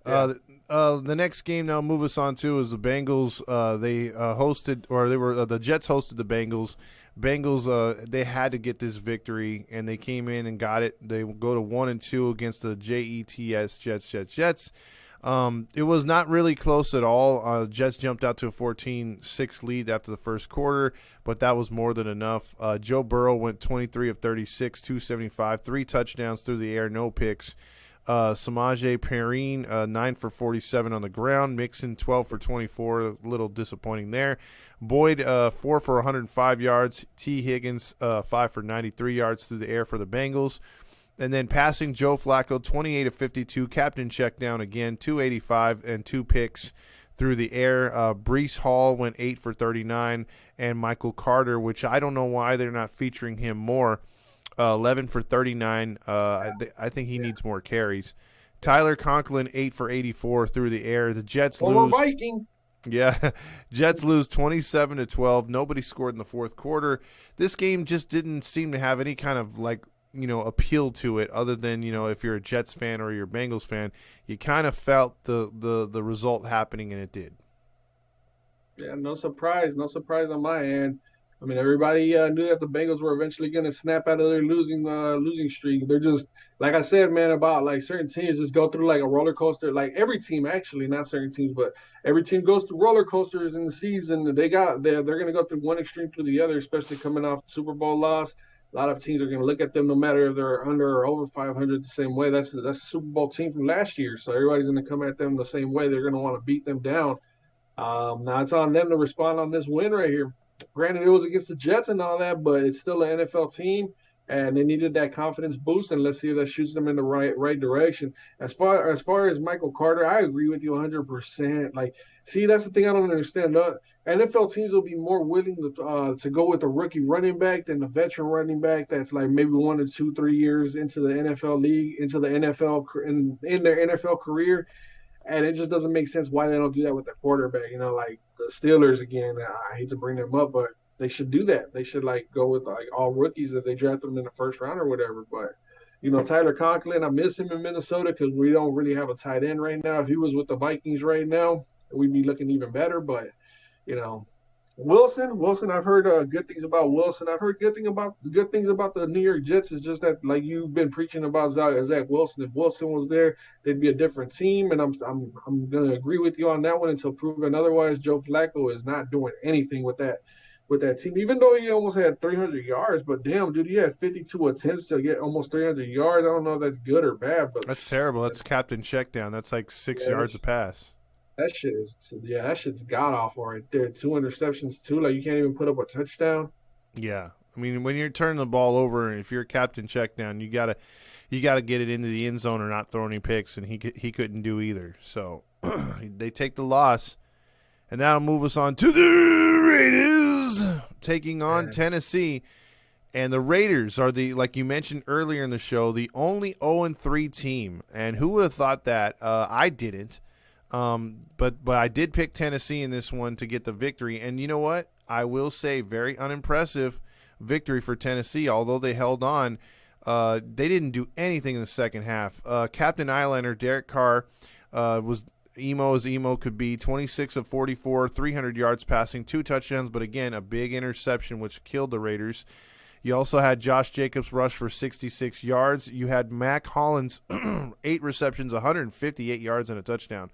B: Yeah.
A: The next game now move us on to is the Bengals. The Jets hosted the Bengals. Bengals, they had to get this victory, and they came in and got it. They go to 1-2 against the Jets. It was not really close at all. Jets jumped out to a 14-6 lead after the first quarter, but that was more than enough. Joe Burrow went 23 of 36, 275, 3 touchdowns through the air, no picks. Samaje Perine, 9 for 47 on the ground. Mixon, 12 for 24. A little disappointing there. Boyd, 4 for 105 yards. T. Higgins, 5 for 93 yards through the air for the Bengals. And then passing, Joe Flacco, 28 of 52. Captain check down again, 285 and 2 picks through the air. Breece Hall went 8 for 39. And Michael Carter, which I don't know why they're not featuring him more, 11 for 39. I think he needs more carries. Tyler Conklin, 8 for 84 through the air. The Jets lose.
B: Viking.
A: Yeah, Jets lose 27-12. Nobody scored in the fourth quarter. This game just didn't seem to have any kind of appeal to it, other than if you're a Jets fan or you're a Bengals fan, you kind of felt the result happening, and it did.
B: Yeah, no surprise on my end. I mean, everybody knew that the Bengals were eventually going to snap out of their losing streak. They're just, like I said, man, about certain teams just go through a roller coaster. Like every team, actually, not certain teams, but every team goes through roller coasters in the season. They're going to go through one extreme to the other, especially coming off the Super Bowl loss. A lot of teams are going to look at them, no matter if they're under or over 500, the same way. That's the Super Bowl team from last year, so everybody's going to come at them the same way. They're going to want to beat them down. Now it's on them to respond on this win right here. Granted, it was against the Jets and all that, but it's still an NFL team, and they needed that confidence boost. And let's see if that shoots them in the right direction. As far as Michael Carter, I agree with you 100%. See, that's the thing I don't understand. NFL teams will be more willing to go with a rookie running back than the veteran running back that's maybe 1 or 2, 3 years into the NFL league, into the NFL in their NFL career. And it just doesn't make sense why they don't do that with their quarterback. You know, like the Steelers again. I hate to bring them up, but they should do that. They should like go with like all rookies if they draft them in the first round or whatever. But you know, Tyler Conklin, I miss him in Minnesota because we don't really have a tight end right now. If he was with the Vikings right now, we'd be looking even better. But you know, Wilson, I've heard good things about Wilson. I've heard good things about the New York Jets. It's just that like you've been preaching about Zach Wilson. If Wilson was there, they'd be a different team. And I'm gonna agree with you on that one until proven otherwise. Joe Flacco is not doing anything with that team, even though he almost had 300 yards. But damn, dude, he had 52 attempts to get almost 300 yards. I don't know if that's good or bad, but
A: that's terrible. That's captain check down. That's like 6 yards a pass.
B: That shit's god awful right there. 2 interceptions too. Like you can't even put up a touchdown.
A: Yeah, I mean when you're turning the ball over, and if you're a captain check down, you gotta get it into the end zone or not throw any picks, and he couldn't do either. So they take the loss, and that'll move us on to the Raiders taking on Tennessee. And the Raiders are like you mentioned earlier in the show, the only 0-3 team. And who would have thought that? I didn't. But I did pick Tennessee in this one to get the victory. And you know what? I will say very unimpressive victory for Tennessee. Although they held on, they didn't do anything in the second half. Captain Eyeliner, Derek Carr, was emo as emo could be. 26 of 44, 300 yards passing, 2 touchdowns. But again, a big interception which killed the Raiders. You also had Josh Jacobs rush for 66 yards. You had Mac Hollins, 8 receptions, 158 yards and a touchdown.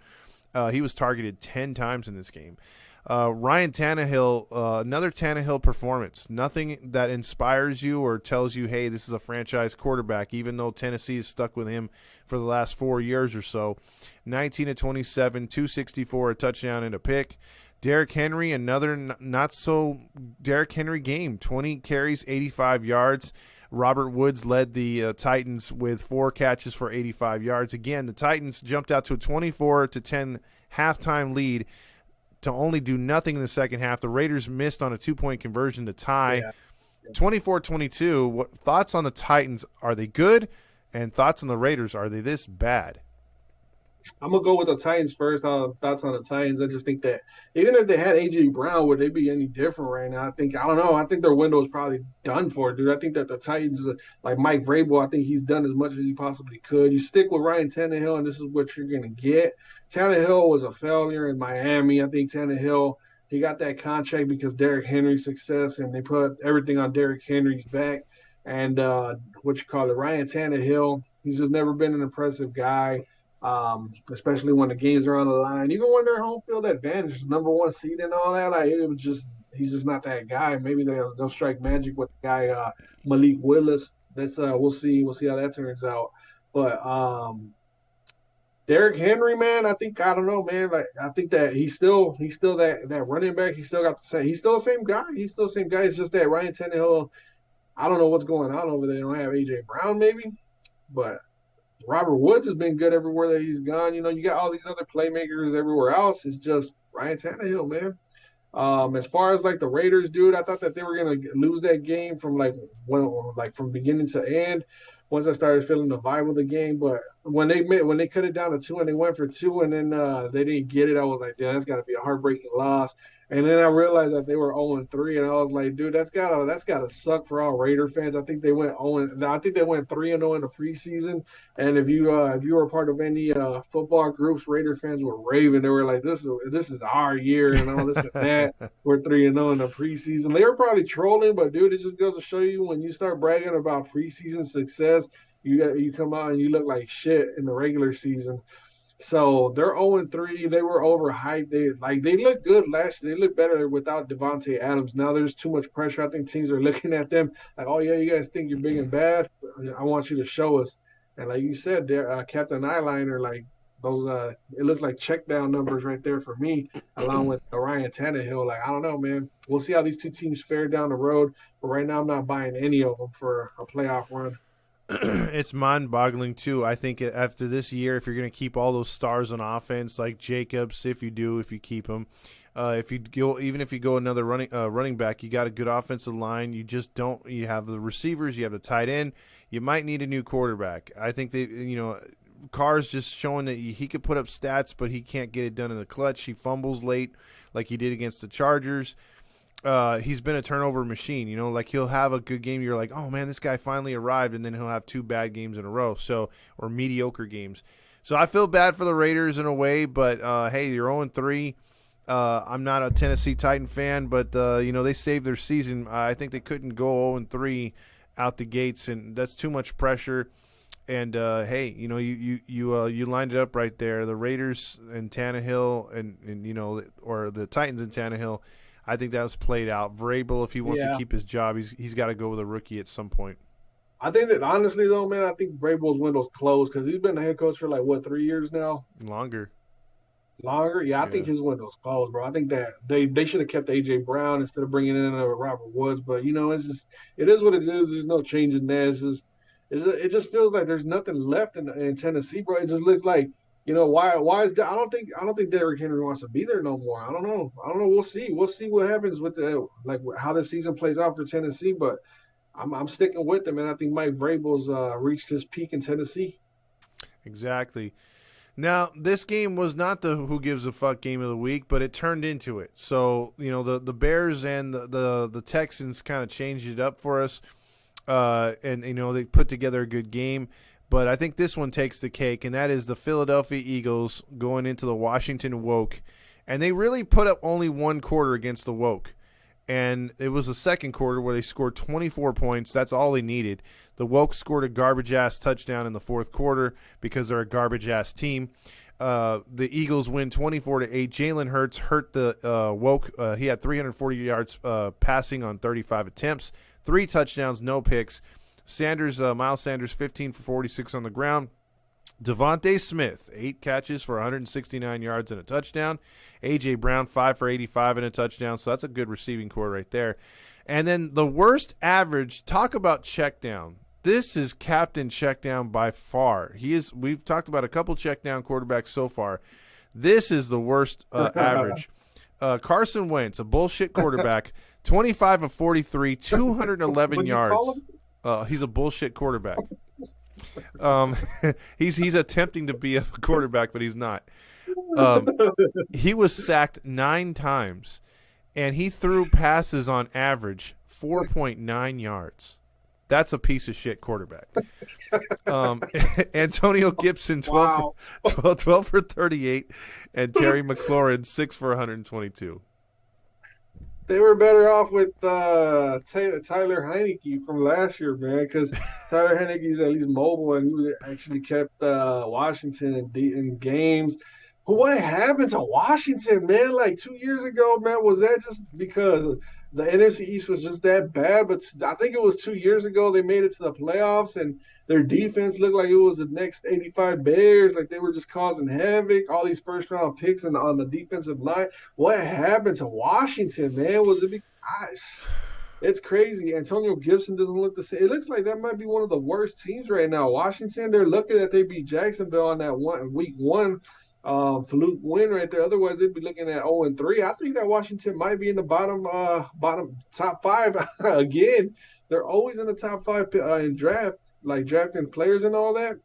A: He was targeted 10 times in this game. Ryan Tannehill, another Tannehill performance. Nothing that inspires you or tells you, hey, this is a franchise quarterback, even though Tennessee is stuck with him for the last 4 years or so. 19 of 27, 264, a touchdown and a pick. Derrick Henry, another not-so-Derrick Henry game. 20 carries, 85 yards. Robert Woods led the Titans with 4 catches for 85 yards. Again, the Titans jumped out to a 24-10 halftime lead to only do nothing in the second half. The Raiders missed on a 2-point conversion to tie. 24-22. What thoughts on the Titans? Are they good? And thoughts on the Raiders? Are they this bad?
B: I'm gonna go with the Titans first. Thoughts on the Titans? I just think that even if they had AJ Brown, would they be any different right now? I don't know. I think their window is probably done for, dude. I think that the Titans, like Mike Vrabel, I think he's done as much as he possibly could. You stick with Ryan Tannehill, and this is what you're gonna get. Tannehill was a failure in Miami. I think Tannehill, he got that contract because Derrick Henry's success, and they put everything on Derrick Henry's back. And Ryan Tannehill, he's just never been an impressive guy. Especially when the games are on the line, even when they're home field advantage, number 1 seed and all that. Like he's just not that guy. Maybe they'll strike magic with the guy Malik Willis. That's we'll see how that turns out. But Derrick Henry, man, I don't know, man. Like I think that he's still that running back. He's still the same guy. He's still the same guy. It's just that Ryan Tannehill, I don't know what's going on over there. They don't have AJ Brown, maybe, but Robert Woods has been good everywhere that he's gone. You know, you got all these other playmakers everywhere else. It's just Ryan Tannehill, man. As far as like the Raiders, dude, I thought that they were gonna lose that game from from beginning to end. Once I started feeling the vibe of the game, but when they cut it down to 2 and they went for 2 and then they didn't get it, I was like, damn, that's got to be a heartbreaking loss. And then I realized that they were 0-3, and I was like, dude, that's gotta suck for all Raider fans. I think they went 0. I think they went 3-0 in the preseason. And if you were a part of any football groups, Raider fans were raving. They were like, this is our year and all this and that. We're 3-0 in the preseason. They were probably trolling, but dude, it just goes to show you when you start bragging about preseason success, you come out and you look like shit in the regular season. So they're 0-3. They were overhyped. They look good last year. They look better without Devontae Adams. Now there's too much pressure. I think teams are looking at them like, oh yeah, you guys think you're big and bad. I want you to show us. And like you said, there, Captain Eyeliner, like those, it looks like check down numbers right there for me, along with Ryan Tannehill. Like I don't know, man. We'll see how these two teams fare down the road. But right now, I'm not buying any of them for a playoff run.
A: It's mind-boggling too. I think after this year, if you're going to keep all those stars on offense, like Jacobs, if you keep him, if you go another running back, you got a good offensive line. You just don't. You have the receivers, you have the tight end. You might need a new quarterback. I think Carr's just showing that he could put up stats, but he can't get it done in the clutch. He fumbles late like he did against the Chargers. He's been a turnover machine. You know, like he'll have a good game. You're like, oh, man, this guy finally arrived, and then he'll have 2 bad games in a row, or mediocre games. So I feel bad for the Raiders in a way, but, hey, you're 0-3. I'm not a Tennessee Titan fan, but, they saved their season. I think they couldn't go 0-3 out the gates, and that's too much pressure. And, hey, you lined it up right there. The Raiders and Tannehill and or the Titans and Tannehill, I think that was played out. Vrabel, if he wants to keep his job, he's got to go with a rookie at some point.
B: I think that honestly, though, man, I think Vrabel's window's closed because he's been the head coach for 3 years now?
A: Longer?
B: Yeah, I think his window's closed, bro. I think that they should have kept A.J. Brown instead of bringing in Robert Woods. But, it is what it is. There's no change in that. It just feels like there's nothing left in Tennessee, bro. It just looks like, why is that? I don't think Derrick Henry wants to be there no more. I don't know. We'll see what happens with how the season plays out for Tennessee. But I'm sticking with them, and I think Mike Vrabel's reached his peak in Tennessee.
A: Exactly. Now, this game was not the who gives a fuck game of the week, but it turned into it. So, the Bears and the Texans kind of changed it up for us. And they put together a good game, but I think this one takes the cake, and that is the Philadelphia Eagles going into the Washington Woke, and they really put up only one quarter against the Woke, and it was the second quarter where they scored 24 points. That's all they needed. The Woke scored a garbage-ass touchdown in the fourth quarter because they're a garbage-ass team. The Eagles win 24-8. Jalen Hurts hurt the Woke. He had 340 yards passing on 35 attempts. 3 touchdowns, no picks. Miles Sanders, 15 for 46 on the ground. Devontae Smith, 8 catches for 169 yards and a touchdown. A.J. Brown, 5 for 85 and a touchdown. So that's a good receiving core right there. And then the worst average, talk about check down. This is Captain Checkdown by far. We've talked about a couple check down quarterbacks so far. This is the worst average. Carson Wentz, a bullshit quarterback, 25 of 43, 211 yards. He's a bullshit quarterback. He's attempting to be a quarterback, but he's not. He was sacked 9 times, and he threw passes on average 4.9 yards. That's a piece of shit quarterback. Antonio Gibson, 12 for 38, and Terry McLaurin, 6 for 122.
B: They were better off with Tyler Heinicke from last year, man, because Tyler Heinicke's at least mobile, and he actually kept Washington in games. But what happened to Washington, man? 2 years ago, man, was that just because the NFC East was just that bad? But I think it was 2 years ago they made it to the playoffs, and their defense looked like it was the next 85 Bears. They were just causing havoc. All these first-round picks on the defensive line. What happened to Washington, man? It's crazy. Antonio Gibson doesn't look the same. It looks like that might be one of the worst teams right now. Washington, they're looking at they beat Jacksonville on that week 1 fluke win right there. Otherwise, they'd be looking at 0-3. I think that Washington might be in the bottom top 5 again. They're always in the top 5 in draft, drafting players and all that.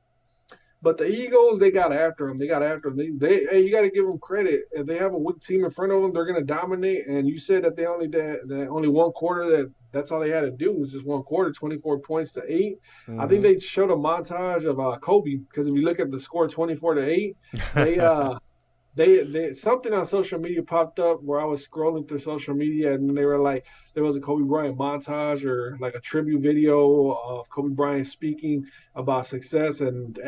B: But the Eagles, they got after them. Hey, you got to give them credit. If they have a weak team in front of them, they're going to dominate. And you said that they only one quarter, that's all they had to do was just one quarter, 24 points to 8. Mm-hmm. I think they showed a montage of Kobe, because if you look at the score 24-8, they something on social media popped up where I was scrolling through social media, and they were like, there was a Kobe Bryant montage or a tribute video of Kobe Bryant speaking about success, and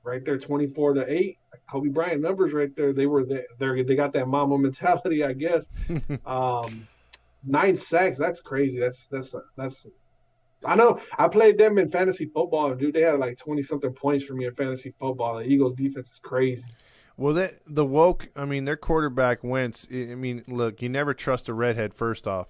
B: right there, 24-8, Kobe Bryant numbers right there. They got that mama mentality, I guess. 9 sacks, that's crazy. That's I know I played them in fantasy football, and dude, they had 20-something points for me in fantasy football. The Eagles defense is crazy.
A: Well, the Woke, their quarterback Wentz, look, you never trust a redhead, first off.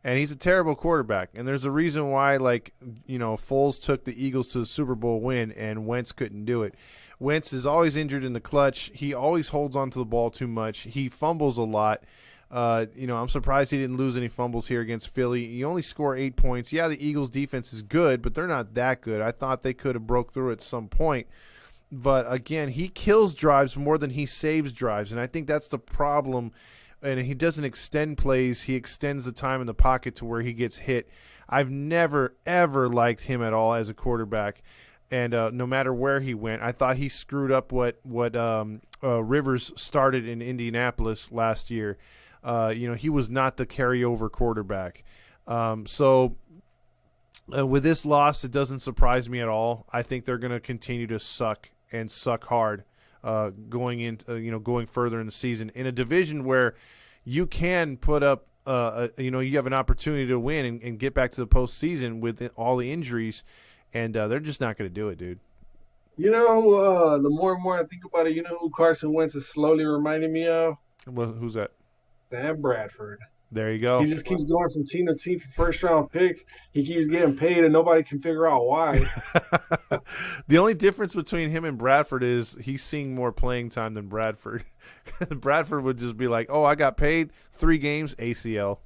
A: And he's a terrible quarterback. And there's a reason why, Foles took the Eagles to the Super Bowl win and Wentz couldn't do it. Wentz is always injured in the clutch. He always holds onto the ball too much. He fumbles a lot. I'm surprised he didn't lose any fumbles here against Philly. You only score 8 points. Yeah, the Eagles defense is good, but they're not that good. I thought they could have broke through at some point. But again, he kills drives more than he saves drives, and I think that's the problem. And he doesn't extend plays; he extends the time in the pocket to where he gets hit. I've never ever liked him at all as a quarterback, and no matter where he went, I thought he screwed up what Rivers started in Indianapolis last year. He was not the carryover quarterback. With this loss, it doesn't surprise me at all. I think they're going to continue to suck and suck hard going further in the season in a division where you can put up, you have an opportunity to win and get back to the postseason with all the injuries, and they're just not going to do it, dude.
B: The more and more I think about it, you know who Carson Wentz is slowly reminding me of?
A: Well, who's that?
B: Sam Bradford.
A: There you go.
B: He just keeps going from team to team for first-round picks. He keeps getting paid, and nobody can figure out why.
A: The only difference between him and Bradford is he's seeing more playing time than Bradford. Bradford would just be like, I got paid 3 games, ACL.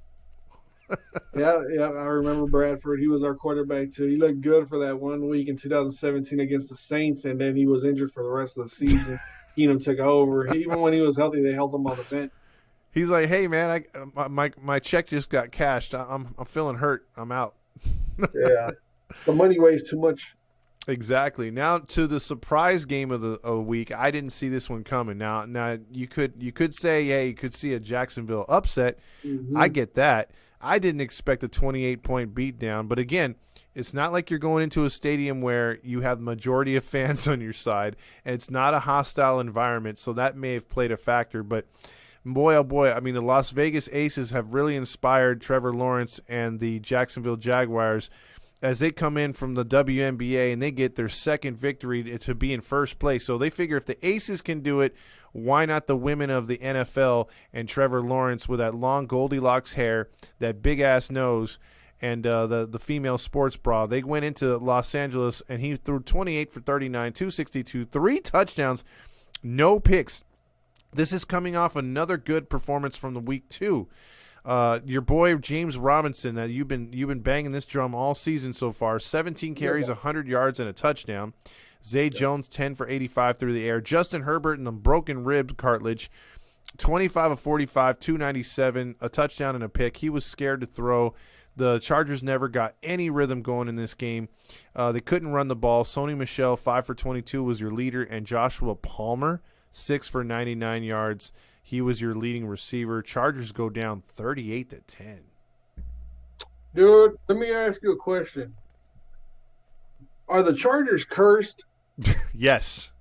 B: Yeah, I remember Bradford. He was our quarterback, too. He looked good for that 1 week in 2017 against the Saints, and then he was injured for the rest of the season. Keenum took over. Even when he was healthy, they held him on the bench.
A: He's like, hey man, my check just got cashed. I'm feeling hurt. I'm out.
B: Yeah, the money weighs too much.
A: Exactly. Now to the surprise game of the week. I didn't see this one coming. Now you could say, hey, you could see a Jacksonville upset.
B: Mm-hmm.
A: I get that. I didn't expect a 28-point beatdown, but again, it's not like you're going into a stadium where you have the majority of fans on your side, and it's not a hostile environment, so that may have played a factor, but boy, oh boy, I mean, the Las Vegas Aces have really inspired Trevor Lawrence and the Jacksonville Jaguars as they come in from the WNBA and they get their second victory to be in first place. So they figure if the Aces can do it, why not the women of the NFL and Trevor Lawrence with that long Goldilocks hair, that big-ass nose, and the female sports bra. They went into Los Angeles, and he threw 28 for 39, 262, 3 touchdowns, no picks. This is coming off another good performance from the week 2. Your boy James Robinson, that you've been banging this drum all season so far. 17 carries, 100 yards, and a touchdown. Zay Jones 10 for 85 through the air. Justin Herbert in the broken rib cartilage, 25 of 45, 297, a touchdown and a pick. He was scared to throw. The Chargers never got any rhythm going in this game. They couldn't run the ball. Sony Michel 5 for 22 was your leader, and Joshua Palmer 6 for 99 yards. He was your leading receiver. Chargers go down 38-10.
B: Dude, let me ask you a question. Are the Chargers cursed?
A: Yes.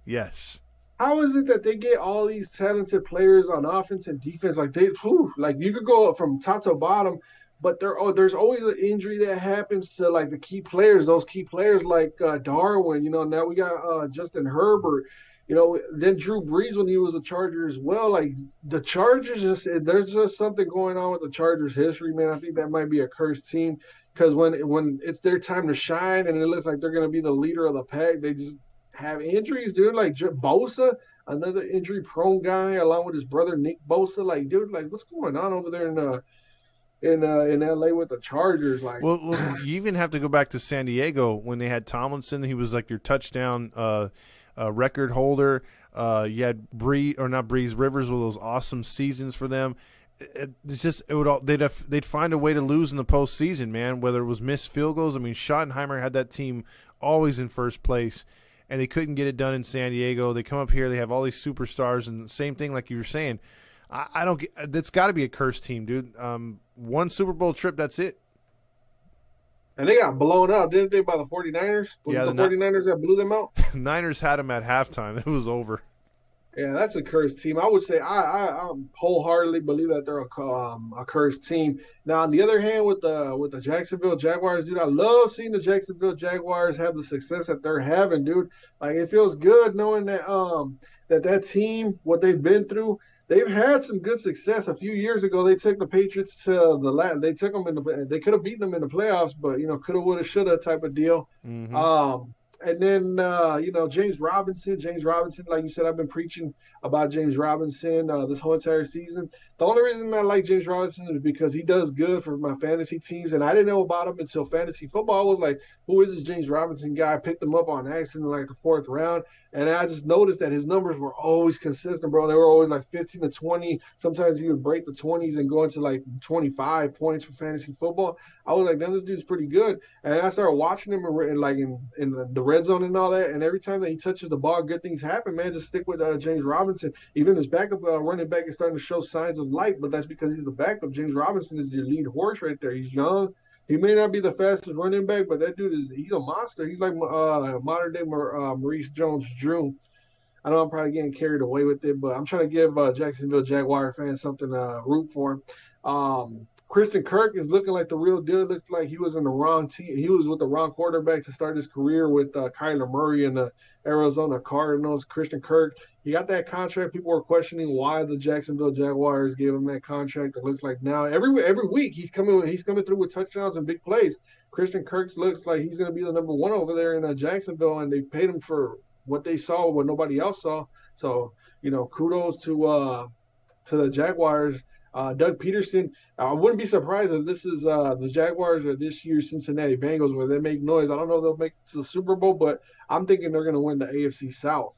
B: How is it that they get all these talented players on offense and defense? Like you could go from top to bottom, but there's always an injury that happens to like the key players. Those key players like Darwin. Now we got Justin Herbert. Then Drew Brees when he was a Charger as well. Like the Chargers, there's just something going on with the Chargers history, man. I think that might be a cursed team because when it's their time to shine and it looks like they're going to be the leader of the pack, they just have injuries, dude. Like Bosa, another injury-prone guy, along with his brother Nick Bosa. Like, dude, like what's going on over there in LA with the Chargers? Like,
A: well, you even have to go back to San Diego when they had Tomlinson. He was like your touchdown record holder. You had Rivers with those awesome seasons for them. They'd find a way to lose in the postseason, man. Whether it was missed field goals. I mean, Schottenheimer had that team always in first place, and they couldn't get it done in San Diego. They come up here, they have all these superstars, and the same thing like you were saying. I don't get. That's got to be a cursed team, dude. One Super Bowl trip, that's it.
B: And they got blown out, didn't they, by the 49ers? Was it the 49ers that blew them out?
A: Niners had them at halftime. It was over.
B: Yeah, that's a cursed team. I would say I wholeheartedly believe that they're a cursed team. Now, on the other hand, with the Jacksonville Jaguars, dude, I love seeing the Jacksonville Jaguars have the success that they're having, dude. Like, it feels good knowing that that team, what they've been through, they've had some good success. A few years ago, they took the Patriots to they took them they could have beaten them in the playoffs, but coulda, woulda, shoulda type of deal.
A: Mm-hmm.
B: And then James Robinson, like you said, I've been preaching about James Robinson this whole entire season. The only reason I like James Robinson is because he does good for my fantasy teams, and I didn't know about him until fantasy football. I was like, who is this James Robinson guy? I picked him up on accident in like the 4th round. And I just noticed that his numbers were always consistent, bro. They were always like 15 to 20. Sometimes he would break the 20s and go into like 25 points for fantasy football. I was like, damn, this dude's pretty good. And I started watching him in the red zone and all that. And every time that he touches the ball, good things happen, man. Just stick with James Robinson. Even his backup running back is starting to show signs of light, but that's because he's the backup. James Robinson is your lead horse right there. He's young. He may not be the fastest running back, but that dude he's a monster. He's like modern day Maurice Jones-Drew. I know I'm probably getting carried away with it, but I'm trying to give Jacksonville Jaguar fans something to root for. Christian Kirk is looking like the real deal. It looks like he was in the wrong team. He was with the wrong quarterback to start his career with Kyler Murray and the Arizona Cardinals. Christian Kirk, he got that contract. People were questioning why the Jacksonville Jaguars gave him that contract. It looks like now every week he's coming through with touchdowns and big plays. Christian Kirk looks like he's going to be the number one over there in Jacksonville, and they paid him for what they saw, what nobody else saw. So, kudos to the Jaguars. Doug Peterson, I wouldn't be surprised if this is the Jaguars or this year's Cincinnati Bengals where they make noise. I don't know if they'll make it to the Super Bowl, but I'm thinking they're going to win the AFC South.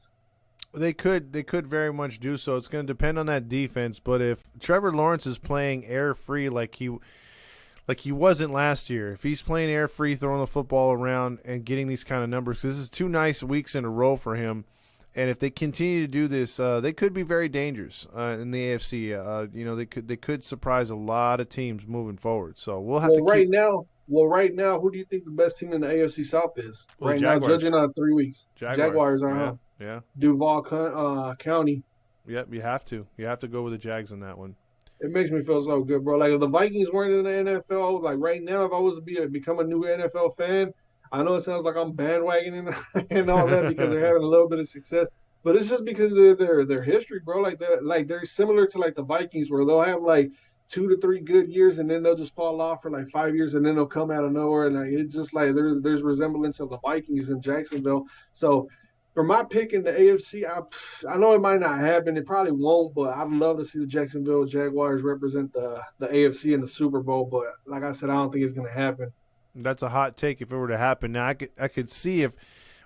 A: They could very much do so. It's going to depend on that defense, but if Trevor Lawrence is playing air-free like he wasn't last year, if he's playing air-free, throwing the football around and getting these kind of numbers, this is 2 nice weeks in a row for him. And if they continue to do this, they could be very dangerous in the AFC. They could surprise a lot of teams moving forward. So we'll have to.
B: Right now, who do you think the best team in the AFC South is right
A: Jaguars.
B: now? Judging on 3 weeks, Jaguars are
A: yeah.
B: Duval County.
A: Yep, you have to. You have to go with the Jags on that one.
B: It makes me feel so good, bro. Like if the Vikings weren't in the NFL, like right now, if I was to become a new NFL fan. I know it sounds like I'm bandwagoning and all that because they're having a little bit of success, but it's just because of their history, bro. They're similar to like the Vikings, where they'll have like 2 to 3 good years and then they'll just fall off for like 5 years and then they'll come out of nowhere. And like it's just like there's resemblance of the Vikings in Jacksonville. So for my pick in the AFC, I know it might not happen. It probably won't, but I'd love to see the Jacksonville Jaguars represent the AFC in the Super Bowl. But like I said, I don't think it's going to happen.
A: That's a hot take if it were to happen. Now, I could see if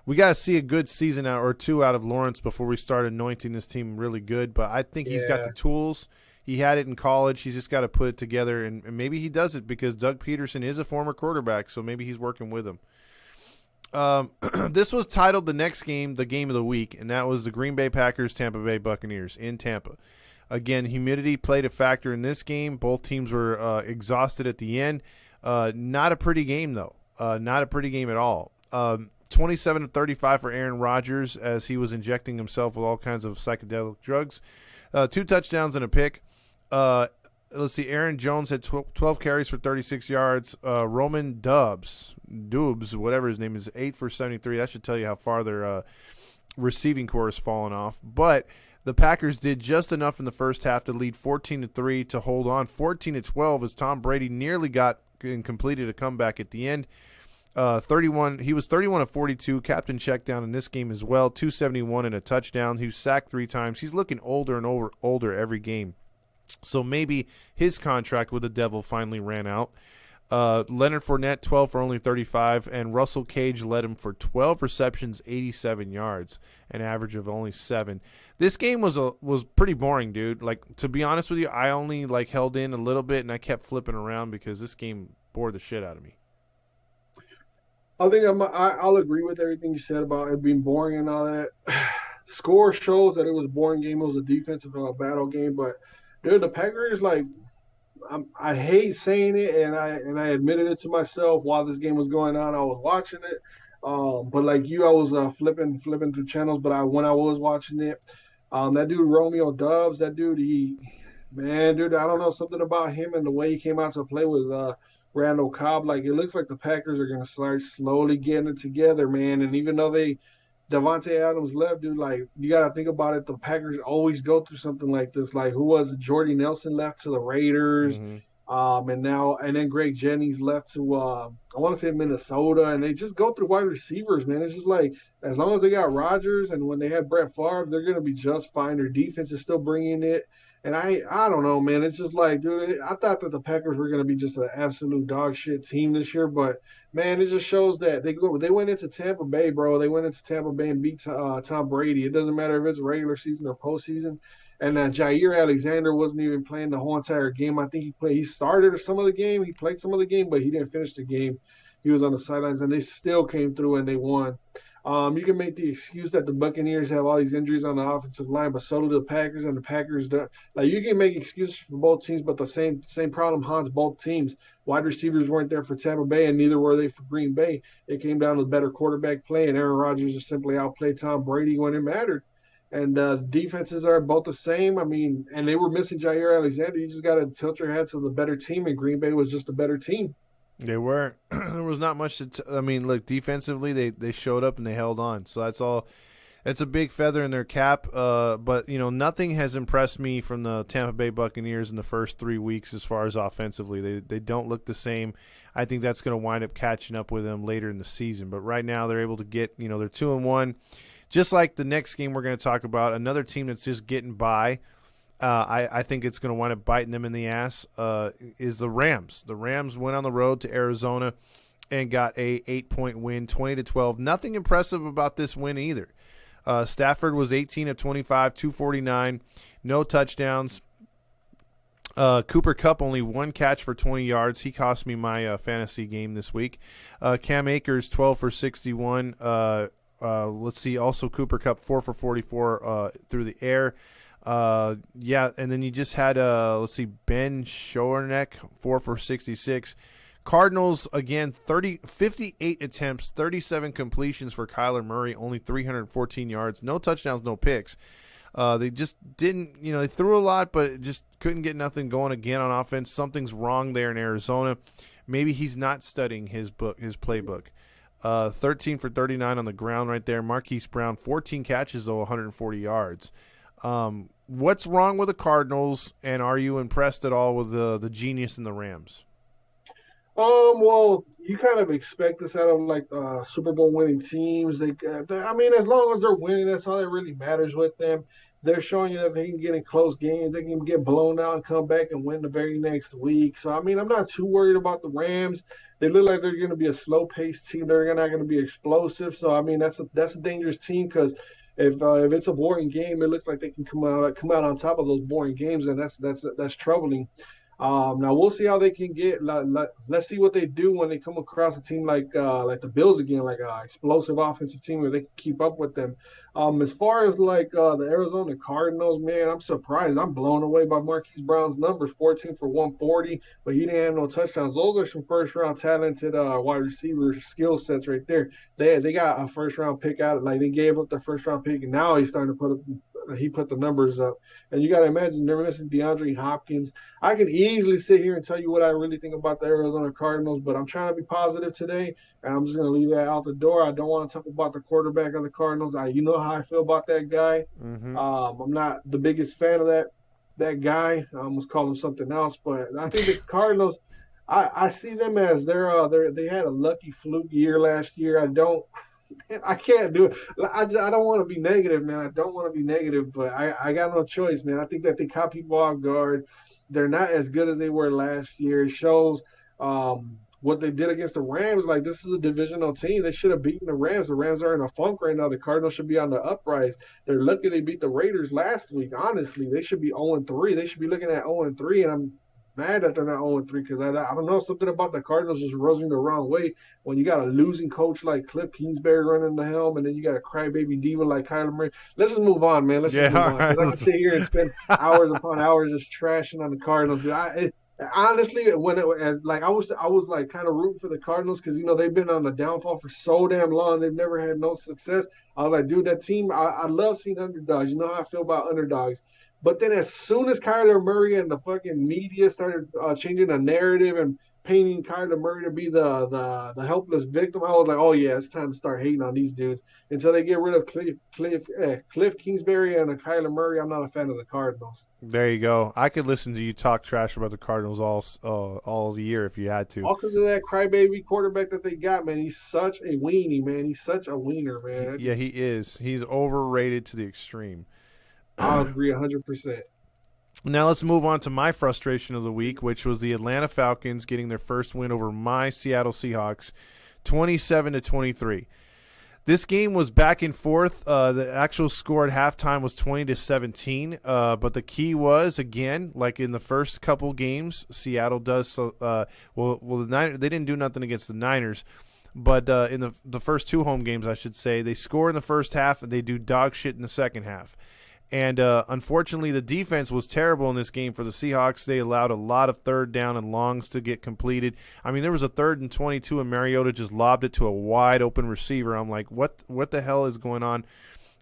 A: we got to see a good season or 2 out of Lawrence before we start anointing this team really good. But I think he's got the tools. He had it in college. He's just got to put it together, and maybe he does it because Doug Peterson is a former quarterback, so maybe he's working with him. This was titled the next game, the game of the week, and that was the Green Bay Packers, Tampa Bay Buccaneers in Tampa. Again, humidity played a factor in this game. Both teams were exhausted at the end. Not a pretty game, though. Not a pretty game at all. 27-35 for Aaron Rodgers as he was injecting himself with all kinds of psychedelic drugs. 2 touchdowns and a pick. Let's see. Aaron Jones had 12 carries for 36 yards. Roman Dubs, whatever his name is, 8 for 73. That should tell you how far their receiving core has fallen off. But the Packers did just enough in the first half to lead 14-3 to hold on 14-12 as Tom Brady nearly got and completed a comeback at the end. He was 31 of 42, captain check down in this game as well, 271 and a touchdown. He was sacked 3 times. He's looking older and older every game. So maybe his contract with the Devil finally ran out. Leonard Fournette, 12 for only 35, and Russell Cage led him for 12 receptions, 87 yards, an average of only 7. This game was pretty boring, dude. Like, to be honest with you, I only held in a little bit, and I kept flipping around because this game bored the shit out of me.
B: I think I'll agree with everything you said about it being boring and all that. Score shows that it was a boring game. It was a defensive battle game, but dude, the Packers, I hate saying it, and I admitted it to myself while this game was going on. I was watching it, but like you, I was flipping through channels. But when I was watching it, that dude Romeo Dubs, that dude, I don't know, something about him and the way he came out to play with Randall Cobb. Like, it looks like the Packers are gonna start slowly getting it together, man. And even though Davante Adams left, dude, like, you got to think about it. The Packers always go through something like this. Like, who was it? Jordy Nelson left to the Raiders. Mm-hmm. And then Greg Jennings left to, I want to say Minnesota. And they just go through wide receivers, man. It's just like, as long as they got Rodgers and when they had Brett Favre, they're going to be just fine. Their defense is still bringing it. And I don't know, man. It's just like, dude, I thought that the Packers were going to be just an absolute dog shit team this year, but man, it just shows that they went into Tampa Bay, bro. They went into Tampa Bay and beat Tom Brady. It doesn't matter if it's regular season or postseason. And Jair Alexander wasn't even playing the whole entire game. I think he started some of the game, he played some of the game, but he didn't finish the game. He was on the sidelines, and they still came through and they won. You can make the excuse that the Buccaneers have all these injuries on the offensive line, but so do the Packers, and the Packers do. Like, you can make excuses for both teams, but the same problem haunts both teams. Wide receivers weren't there for Tampa Bay, and neither were they for Green Bay. It came down to better quarterback play, and Aaron Rodgers just simply outplayed Tom Brady when it mattered. And defenses are both the same. I mean, and they were missing Jair Alexander. You just got to tilt your head to the better team, and Green Bay was just a better team.
A: They weren't. There was not much to I mean, look, defensively, they showed up and they held on. So that's all. It's a big feather in their cap. But, you know, nothing has impressed me from the Tampa Bay Buccaneers in the first 3 weeks as far as offensively. They don't look the same. I think that's going to wind up catching up with them later in the season. But right now they're able to get, you know, they're 2-1. Just like the next game we're going to talk about, another team that's just getting by. I think it's going to wind up biting them in the ass, is the Rams. The Rams went on the road to Arizona and got a 8-point win, 20-12. Nothing impressive about this win either. Stafford was 18 of 25, 249, no touchdowns. Cooper Kupp only one catch for 20 yards. He cost me my fantasy game this week. Cam Akers 12 for 61. Let's see. Also Cooper Kupp 4 for 44 through the air. Yeah, and then you just had let's see, Ben Schoeneck 4 for 66. Cardinals again 58 attempts, 37 completions for Kyler Murray, only 314 yards, no touchdowns, no picks. They just didn't, you know, they threw a lot, but just couldn't get nothing going again on offense. Something's wrong there in Arizona. Maybe he's not studying his playbook. 13 for 39 on the ground right there. Marquise Brown 14 catches though, 140 yards. What's wrong with the Cardinals, and are you impressed at all with the genius in the Rams?
B: Well, you kind of expect this out of like Super Bowl winning teams. I mean, as long as they're winning, that's all that really matters with them. They're showing you that they can get in close games. They can get blown out and come back and win the very next week. So, I mean, I'm not too worried about the Rams. They look like they're going to be a slow-paced team. They're not going to be explosive. So, I mean, that's a dangerous team because if it's a boring game, it looks like they can come out on top of those boring games, and that's troubling. Now we'll see how they can get. Let's see what they do when they come across a team like the Bills again, like an explosive offensive team where they can keep up with them. As far as like the Arizona Cardinals, man, I'm surprised. I'm blown away by Marquise Brown's numbers, 14 for 140, but he didn't have no touchdowns. Those are some first round talented wide receiver skill sets right there. They got a first round pick out. Like they gave up their first round pick, and now he's starting to put the numbers up. And you got to imagine they're missing DeAndre Hopkins. I can easily sit here and tell you what I really think about the Arizona Cardinals, but I'm trying to be positive today, and I'm just going to leave that out the door. I don't want to talk about the quarterback of the Cardinals. You know how I feel about that guy.
A: Mm-hmm.
B: I'm not the biggest fan of that guy. I almost call him something else, but I think the Cardinals, I see them as they had a lucky fluke year last year. I can't do it. I don't want to be negative, man. I don't want to be negative, but I got no choice, man. I think that they caught people off guard. They're not as good as they were last year. It shows what they did against the Rams. Like, this is a divisional team. They should have beaten the Rams. The Rams are in a funk right now. The Cardinals should be on the uprise. They're lucky they beat the Raiders last week. Honestly, they should be 0-3. They should be looking at 0-3, and I'm mad that they're not 0-3 because I don't know, something about the Cardinals just rubs me the wrong way when you got a losing coach like Cliff Kingsbury running the helm, and then you got a crybaby diva like Kyler Murray. Let's just move on, man. Let's just move on. Because I can sit here and spend hours upon hours just trashing on the Cardinals. Honestly, when I was like kind of rooting for the Cardinals because, you know, they've been on the downfall for so damn long. They've never had no success. I was like, dude, that team, I love seeing underdogs. You know how I feel about underdogs. But then as soon as Kyler Murray and the fucking media started changing the narrative and painting Kyler Murray to be the helpless victim, I was like, oh, yeah, it's time to start hating on these dudes. Until they get rid of Cliff Kingsbury and Kyler Murray, I'm not a fan of the Cardinals.
A: There you go. I could listen to you talk trash about the Cardinals all the year if you had to.
B: All because of that crybaby quarterback that they got, man. He's such a weenie, man. He's such a wiener, man.
A: Yeah, he is. He's overrated to the extreme.
B: I agree 100%.
A: Now let's move on to my frustration of the week, which was the Atlanta Falcons getting their first win over my Seattle Seahawks, 27-23. This game was back and forth. The actual score at halftime was 20-17. But the key was, again, like in the first couple games, Seattle does so. They didn't do nothing against the Niners, but in the first two home games, I should say, they score in the first half and they do dog shit in the second half. And unfortunately, the defense was terrible in this game for the Seahawks. They allowed a lot of third down and longs to get completed. I mean, there was a 3rd and 22, and Mariota just lobbed it to a wide-open receiver. I'm like, what the hell is going on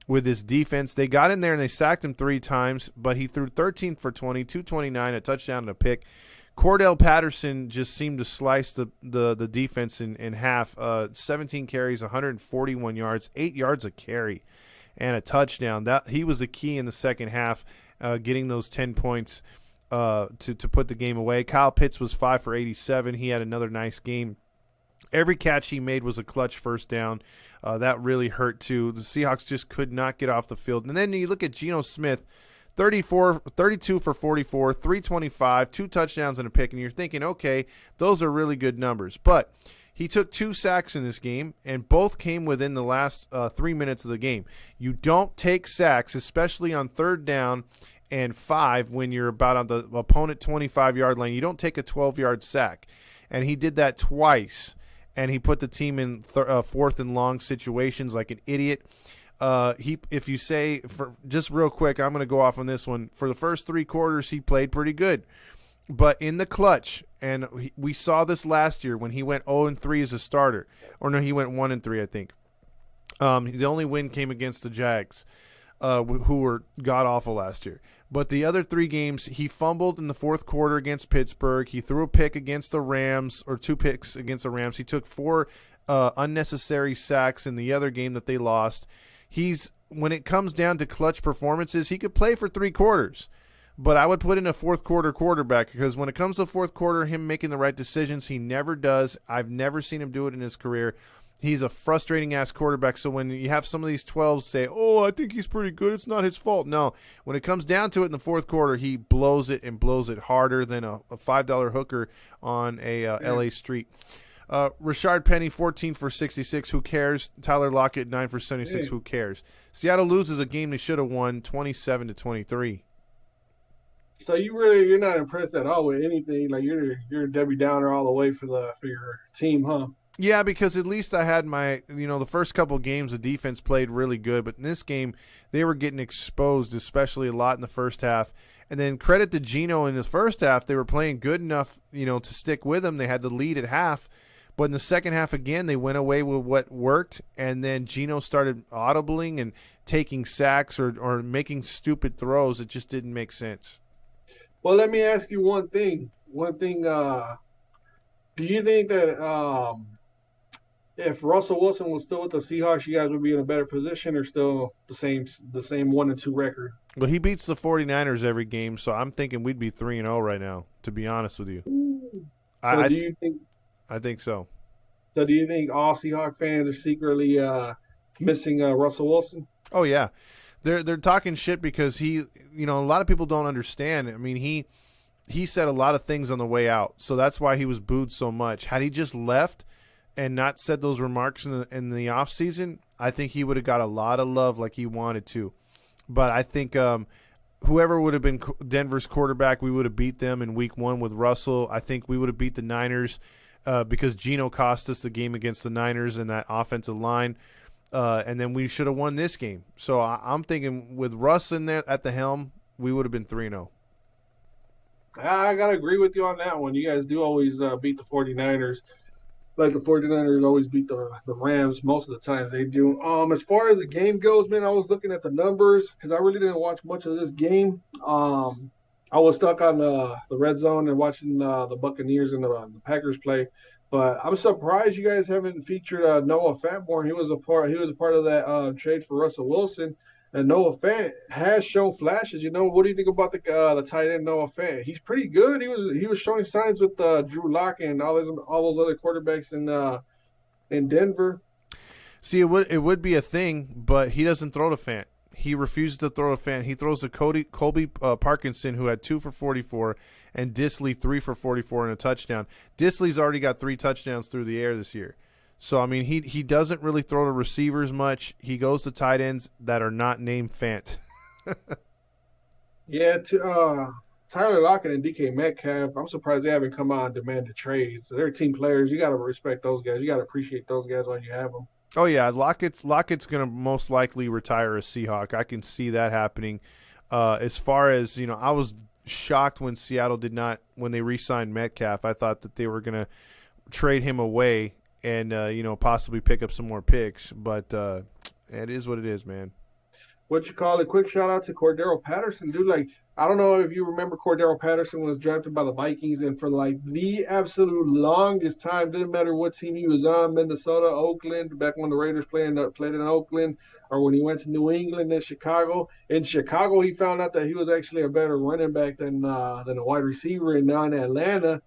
A: with this defense? They got in there, and they sacked him 3 times, but he threw 13 for 20, 229, a touchdown and a pick. Cordell Patterson just seemed to slice the defense in half. 17 carries, 141 yards, 8 yards a carry, and a touchdown. That he was the key in the second half, getting those 10 points to put the game away. Kyle Pitts was 5 for 87. He had another nice game. Every catch he made was a clutch first down. That really hurt too. The Seahawks just could not get off the field. And then you look at Geno Smith, 32 for 44, 325, 2 touchdowns and a pick, and you're thinking, okay, those are really good numbers. But he took 2 sacks in this game, and both came within the last 3 minutes of the game. You don't take sacks, especially on 3rd down and 5 when you're about on the opponent 25-yard line. You don't take a 12-yard sack. And he did that twice, and he put the team in 4th and long situations like an idiot. If you say, just real quick, I'm going to go off on this one. For the first 3 quarters, he played pretty good. But in the clutch, and we saw this last year when he went 0-3 as a starter. Or no, he went 1-3, I think. The only win came against the Jags, who were god-awful last year. But the other 3 games, he fumbled in the 4th quarter against Pittsburgh. He threw a pick against the Rams, or 2 picks against the Rams. He took 4 unnecessary sacks in the other game that they lost. When it comes down to clutch performances, he could play for 3 quarters. But I would put in a 4th quarter quarterback, because when it comes to 4th quarter, him making the right decisions, he never does. I've never seen him do it in his career. He's a frustrating-ass quarterback. So when you have some of these 12s say, oh, I think he's pretty good, it's not his fault. No, when it comes down to it in the 4th quarter, he blows it and blows it harder than a $5 hooker on a L.A. street. Rashard Penny, 14 for 66. Who cares? Tyler Lockett, 9 for 76. Who cares? Seattle loses a game they should have won, 27-23.
B: So you're not impressed at all with anything. Like you're a Debbie Downer all the way for your team, huh?
A: Yeah, because at least I had the first couple games the defense played really good, but in this game they were getting exposed, especially a lot in the first half. And then credit to Geno in the first half, they were playing good enough, to stick with him. They had the lead at half. But in the second half, again, they went away with what worked, and then Geno started audibling and taking sacks or making stupid throws. It just didn't make sense.
B: Well, let me ask you one thing. Do you think that if Russell Wilson was still with the Seahawks, you guys would be in a better position, or still the same 1-2 record?
A: Well, he beats the 49ers every game, so I'm thinking we'd be 3-0 right now, to be honest with you. I think so.
B: So do you think all Seahawks fans are secretly missing Russell Wilson?
A: Oh, yeah. They're talking shit because a lot of people don't understand. I mean, he said a lot of things on the way out, so that's why he was booed so much. Had he just left and not said those remarks in the offseason, I think he would have got a lot of love like he wanted to. But I think whoever would have been Denver's quarterback, we would have beat them in week 1 with Russell. I think we would have beat the Niners because Geno cost us the game against the Niners and that offensive line. And then we should have won this game. So I'm thinking with Russ in there at the helm, we would have been 3-0.
B: I got to agree with you on that one. You guys do always beat the 49ers. Like the 49ers always beat the Rams most of the times they do. As far as the game goes, man, I was looking at the numbers because I really didn't watch much of this game. I was stuck on the red zone and watching the Buccaneers and the Packers play. But I'm surprised you guys haven't featured Noah Fant. He was a part of that trade for Russell Wilson. And Noah Fant has shown flashes. What do you think about the tight end Noah Fant? He's pretty good. He was showing signs with Drew Lock and all those other quarterbacks in Denver.
A: See, it would be a thing, but he doesn't throw to Fant. he refuses to throw a Fant. He throws to Colby Parkinson, who had 2 for 44, and Dissly 3 for 44 and a touchdown. Dissly's already got 3 touchdowns through the air this year. So, I mean, he doesn't really throw to receivers much. He goes to tight ends that are not named Fant.
B: Yeah, Tyler Lockett and DK Metcalf, I'm surprised they haven't come out and demanded trades. So they're team players. You got to respect those guys. You got to appreciate those guys while you have them.
A: Oh, yeah, Lockett's going to most likely retire a Seahawk. I can see that happening. As far as, I was shocked when Seattle when they re-signed Metcalf. I thought that they were going to trade him away and, possibly pick up some more picks. But it is what it is, man.
B: What you call it? Quick shout out to Cordero Patterson, dude. Like, I don't know if you remember, Cordero Patterson was drafted by the Vikings, and for like the absolute longest time, didn't matter what team he was on, Minnesota, Oakland, back when the Raiders played in Oakland, or when he went to New England and Chicago. In Chicago, he found out that he was actually a better running back than a wide receiver, and now in Atlanta,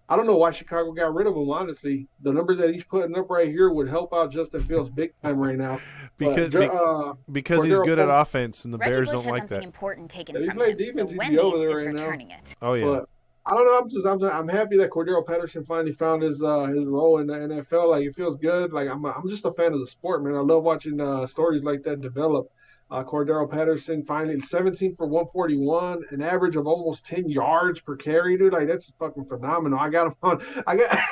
B: I don't know why Chicago got rid of him, honestly. The numbers that he's putting up right here would help out Justin Fields big time right now.
A: Because he's good at offense, and the Bears don't like that.
C: Important taken
B: he
C: from
B: played
C: him,
B: defense,
C: so
B: he'd
C: Wendy's
B: be over there
C: is
B: right now.
C: returning it.
A: Oh, yeah.
B: But I don't know. I'm happy that Cordero Patterson finally found his role in the NFL. Like, it feels good. Like, I'm just a fan of the sport, man. I love watching stories like that develop. Cordero Patterson finally 17 for 141, an average of almost 10 yards per carry, dude. Like, that's fucking phenomenal.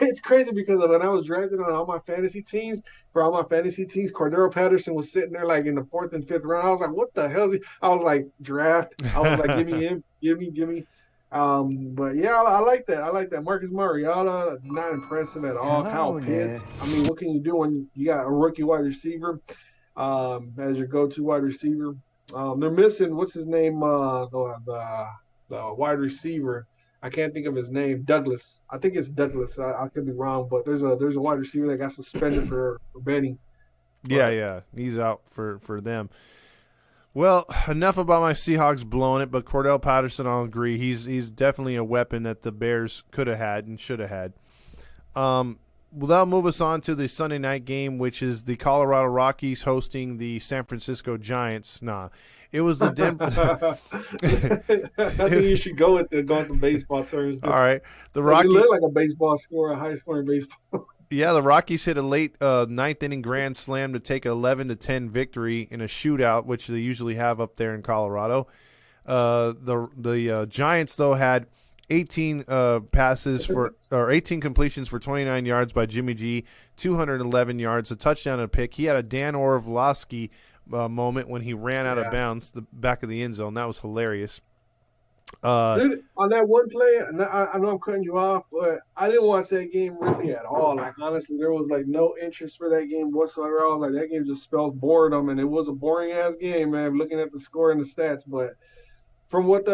B: It's crazy because when I was drafted on all my fantasy teams, Cordero Patterson was sitting there like in the 4th and 5th round. I was like, what the hell is he? I was like, draft. I was like, give me him, give me. But yeah, I like that. I like that. Marcus Mariota, not impressive at all. Kyle Pitts. I mean, what can you do when you got a rookie wide receiver? As your go-to wide receiver. They're missing, what's his name, the wide receiver. I can't think of his name. Douglas. I think it's Douglas. I could be wrong, but there's a wide receiver that got suspended for betting.
A: Yeah. He's out for them. Well, enough about my Seahawks blowing it, but Cordell Patterson, I'll agree. He's definitely a weapon that the Bears could have had and should have had. Well, that'll move us on to the Sunday night game, which is the Colorado Rockies hosting the San Francisco Giants. It was the Denver.
B: I think you should go with the baseball terms.
A: All right, the Rockies
B: look like a baseball score, a high-scoring baseball.
A: Yeah, the Rockies hit a late 9th inning grand slam to take an 11-10 victory in a shootout, which they usually have up there in Colorado. The Giants though had 18 completions for 29 yards by Jimmy G, 211 yards, a touchdown and a pick. He had a Dan Orlovsky moment when he ran out of bounds, the back of the end zone. That was hilarious.
B: Dude, on that one play, I know I'm cutting you off, but I didn't watch that game really at all. Like, honestly, there was like no interest for that game whatsoever. I was like, that game just spells boredom, and it was a boring ass game, man. Looking at the score and the stats, but from what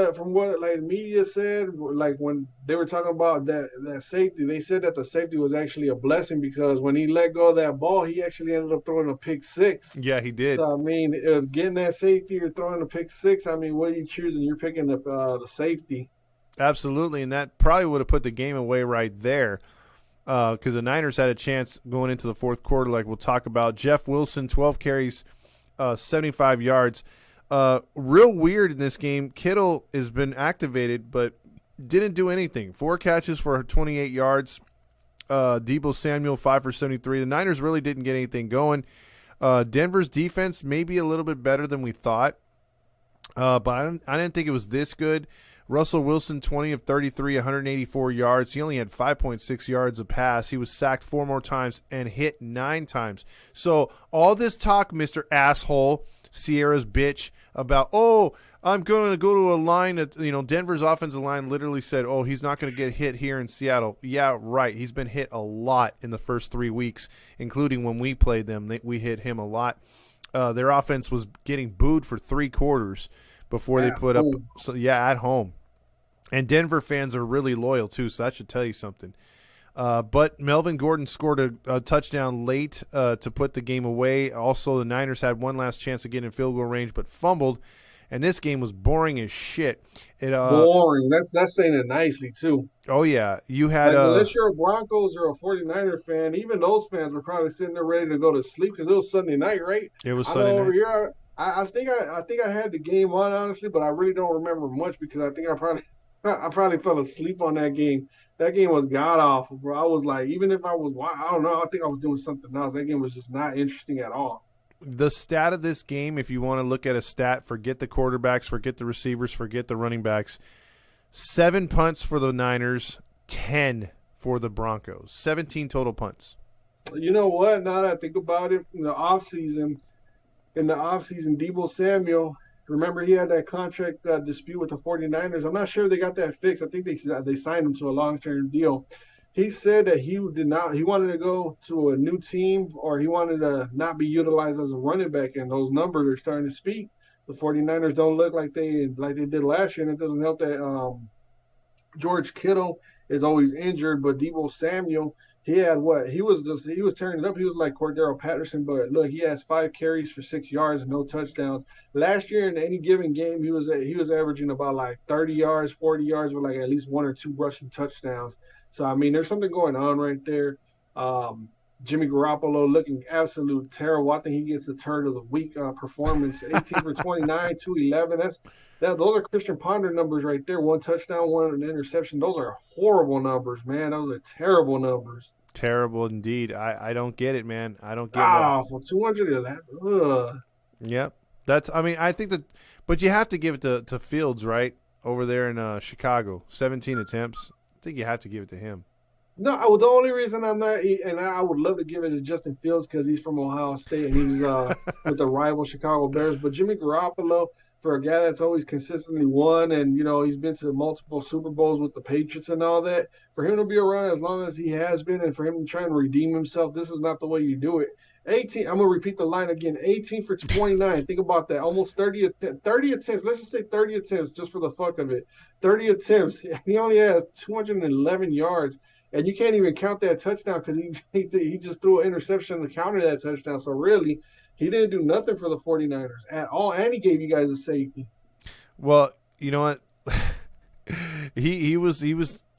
B: like media said, like when they were talking about that safety, they said that the safety was actually a blessing because when he let go of that ball, he actually ended up throwing a pick six.
A: Yeah, he did.
B: So, I mean, getting that safety or throwing a pick six, I mean, what are you choosing? You're picking the safety.
A: Absolutely, and that probably would have put the game away right there because the Niners had a chance going into the fourth quarter, like we'll talk about. Jeff Wilson, 12 carries, 75 yards. Real weird in this game. Kittle has been activated, but didn't do anything. 4 catches for 28 yards. Deebo Samuel, 5 for 73. The Niners really didn't get anything going. Denver's defense may be a little bit better than we thought, but I didn't think it was this good. Russell Wilson, 20 of 33, 184 yards. He only had 5.6 yards a pass. He was sacked 4 more times and hit 9 times. So all this talk, Mr. Asshole, Sierra's bitch, about, I'm going to go to a line that, Denver's offensive line literally said, he's not going to get hit here in Seattle. Yeah, right. He's been hit a lot in the first 3 weeks, including when we played them. We hit him a lot. Their offense was getting booed for 3 quarters before they put up. So at home. And Denver fans are really loyal too, so that should tell you something. But Melvin Gordon scored a touchdown late to put the game away. Also, the Niners had one last chance to get in field goal range, but fumbled. And this game was boring as shit.
B: Boring. That's saying it nicely too.
A: Oh yeah, you had
B: unless you're a Broncos or a 49er fan, even those fans were probably sitting there ready to go to sleep because it was Sunday night, right?
A: It was Sunday night.
B: Over here, I think I had the game on honestly, but I really don't remember much because I think I probably fell asleep on that game. That game was god awful, bro. I was like, even if I was, I don't know, I think I was doing something else. That game was just not interesting at all.
A: The stat of this game, if you want to look at a stat, forget the quarterbacks, forget the receivers, forget the running backs. 7 punts for the Niners, 10 for the Broncos. 17 total punts.
B: You know what? Now that I think about it, in the offseason, Deebo Samuel, remember he had that contract dispute with the 49ers. I'm not sure if they got that fixed. I think they signed him to a long-term deal. He said that he wanted to go to a new team, or he wanted to not be utilized as a running back, and those numbers are starting to speak. The 49ers don't look like they did last year, and it doesn't help that George Kittle is always injured, but Deebo Samuel, he had what? He was turning it up. He was like Cordero Patterson, but look, he has 5 carries for 6 yards and no touchdowns. Last year in any given game, he was averaging about like 30 yards, 40 yards with like at least 1 or 2 rushing touchdowns. So I mean, there's something going on right there. Jimmy Garoppolo looking absolute terrible. I think he gets the turn of the week performance. 18 for 29, 211. Those are Christian Ponder numbers right there. 1 touchdown, 1 interception. Those are horrible numbers, man. Those are terrible numbers.
A: Terrible indeed. I don't get it, man. I don't get
B: it. For 211. Ugh.
A: Yep. I think that, but you have to give it to Fields, right? Over there in Chicago. 17 attempts. I think you have to give it to him.
B: No, the only reason I'm not, and I would love to give it to Justin Fields because he's from Ohio State and he's with the rival Chicago Bears. But Jimmy Garoppolo, for a guy that's always consistently won, and he's been to multiple Super Bowls with the Patriots and all that, for him to be around as long as he has been, and for him to try and redeem himself, this is not the way you do it. 18. I'm gonna repeat the line again. 18 for 29. Think about that. Almost 30 attempts. Let's just say 30 attempts, just for the fuck of it. 30 attempts. He only has 211 yards. And you can't even count that touchdown because he just threw an interception to counter that touchdown. So really, he didn't do nothing for the 49ers at all, and he gave you guys a safety.
A: Well, you know what? he was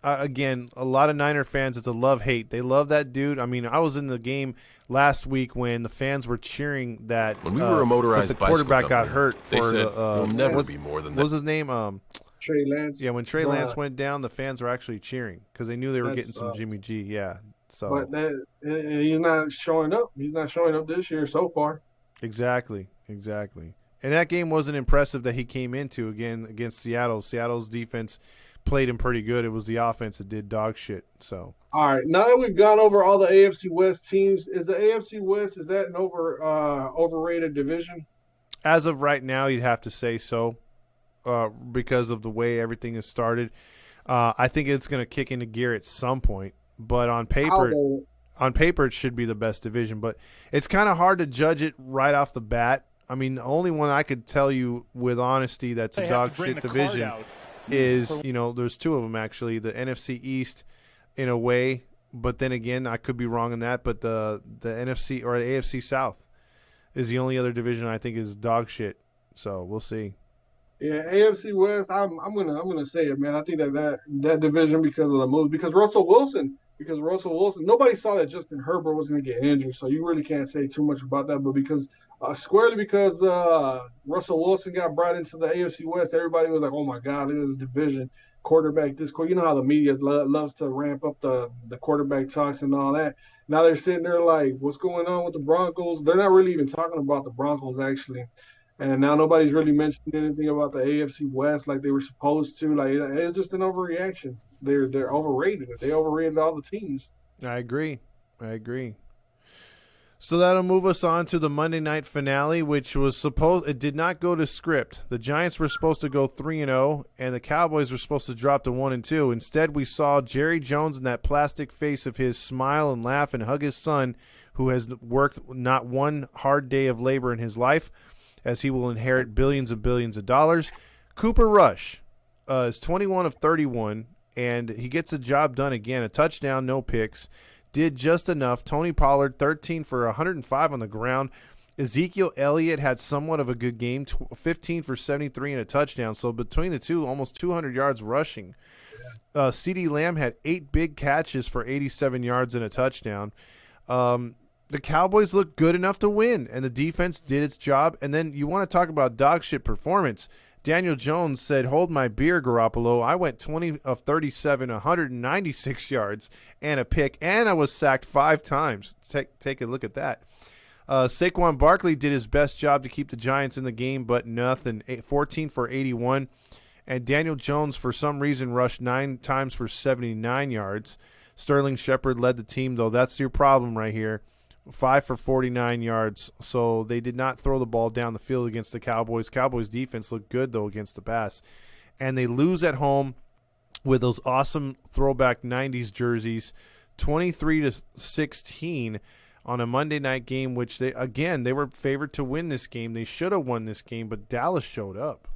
A: again, a lot of Niner fans, it's a love-hate. They love that dude. I mean, I was in the game last week when the fans were cheering that
C: when we were a motorized
A: the quarterback
C: company,
A: got hurt.
C: They said, "You'll never be more than that."
A: What was his name?
B: Trey Lance.
A: Yeah, when Trey Lance went down, the fans were actually cheering because they knew they were getting some Jimmy G. Yeah, so
B: but he's not showing up. He's not showing up this year so far.
A: Exactly. And that game wasn't impressive that he came into again against Seattle. Seattle's defense played him pretty good. It was the offense that did dog shit. So
B: all right, now that we've gone over all the AFC West teams, is the AFC West, is that an overrated division?
A: As of right now, you'd have to say so. Because of the way everything has started, I think it's going to kick into gear at some point. But on paper, it should be the best division. But it's kind of hard to judge it right off the bat. I mean, the only one I could tell you with honesty that's a dog shit division is, there's 2 of them actually. The NFC East, in a way, but then again, I could be wrong in that. But the NFC or the AFC South is the only other division I think is dog shit. So we'll see.
B: Yeah, AFC West. I'm gonna say it, man. I think that division because of the moves, because Russell Wilson. Nobody saw that Justin Herbert was gonna get injured, so you really can't say too much about that. But because Russell Wilson got brought into the AFC West, everybody was like, "Oh my God, look at this division, quarterback this." You know how the media loves to ramp up the quarterback talks and all that. Now they're sitting there like, "What's going on with the Broncos?" They're not really even talking about the Broncos actually. And now nobody's really mentioned anything about the AFC West like they were supposed to. Like, it's just an overreaction. They're overrated. They overrated all the teams.
A: I agree. So that'll move us on to the Monday night finale, which was it did not go to script. The Giants were supposed to go 3-0, and the Cowboys were supposed to drop to 1-2. Instead, we saw Jerry Jones and that plastic face of his smile and laugh and hug his son, who has worked not one hard day of labor in his life, as he will inherit billions and billions of dollars. Cooper Rush is 21 of 31, and he gets the job done again. A touchdown, no picks. Did just enough. Tony Pollard, 13 for 105 on the ground. Ezekiel Elliott had somewhat of a good game, 15 for 73 and a touchdown. So between the two, almost 200 yards rushing. CeeDee Lamb had 8 big catches for 87 yards and a touchdown. the Cowboys looked good enough to win, and the defense did its job. And then you want to talk about dog shit performance. Daniel Jones said, "Hold my beer, Garoppolo. I went 20 of 37, 196 yards and a pick, and I was sacked 5 times. Take a look at that." Saquon Barkley did his best job to keep the Giants in the game, but nothing. 14 for 81. And Daniel Jones, for some reason, rushed 9 times for 79 yards. Sterling Shepard led the team, though. That's your problem right here. 5 for 49 yards. So they did not throw the ball down the field against the Cowboys. Cowboys defense looked good, though, against the pass. And they lose at home with those awesome throwback 90s jerseys, 23-16 on a Monday night game, which they were favored to win this game. They should have won this game, but Dallas showed up.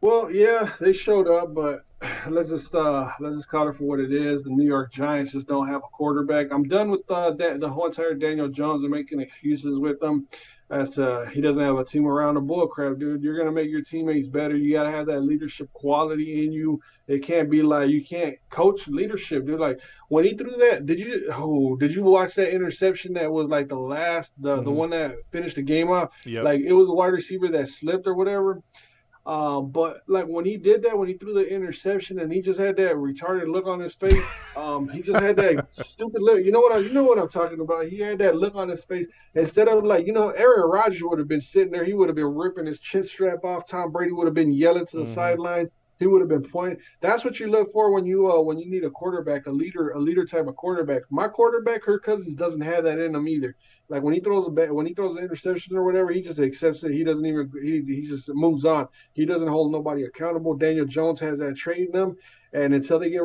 B: Well, yeah, they showed up, but let's just call it for what it is. The New York Giants just don't have a quarterback. I'm done with the whole entire Daniel Jones and making excuses with him as to he doesn't have a team around the bullcrap, dude. You're gonna make your teammates better. You gotta have that leadership quality in you. It can't be like you can't coach leadership, dude. Like when he threw that, did you watch that interception that was like the one that finished the game off?
A: Yep.
B: Like it was a wide receiver that slipped or whatever. But like when he did that, when he threw the interception and he just had that retarded look on his face, he just had that stupid look. You know what I'm talking about? He had that look on his face instead of like, Aaron Rodgers would have been sitting there. He would have been ripping his chin strap off. Tom Brady would have been yelling to the sidelines. He would have been pointing. That's what you look for when you need a quarterback, a leader type of quarterback. My quarterback, Kirk Cousins, doesn't have that in him either. Like when he throws an interception or whatever, he just accepts it. He doesn't even he just moves on. He doesn't hold nobody accountable. Daniel Jones has that trait in him, and until they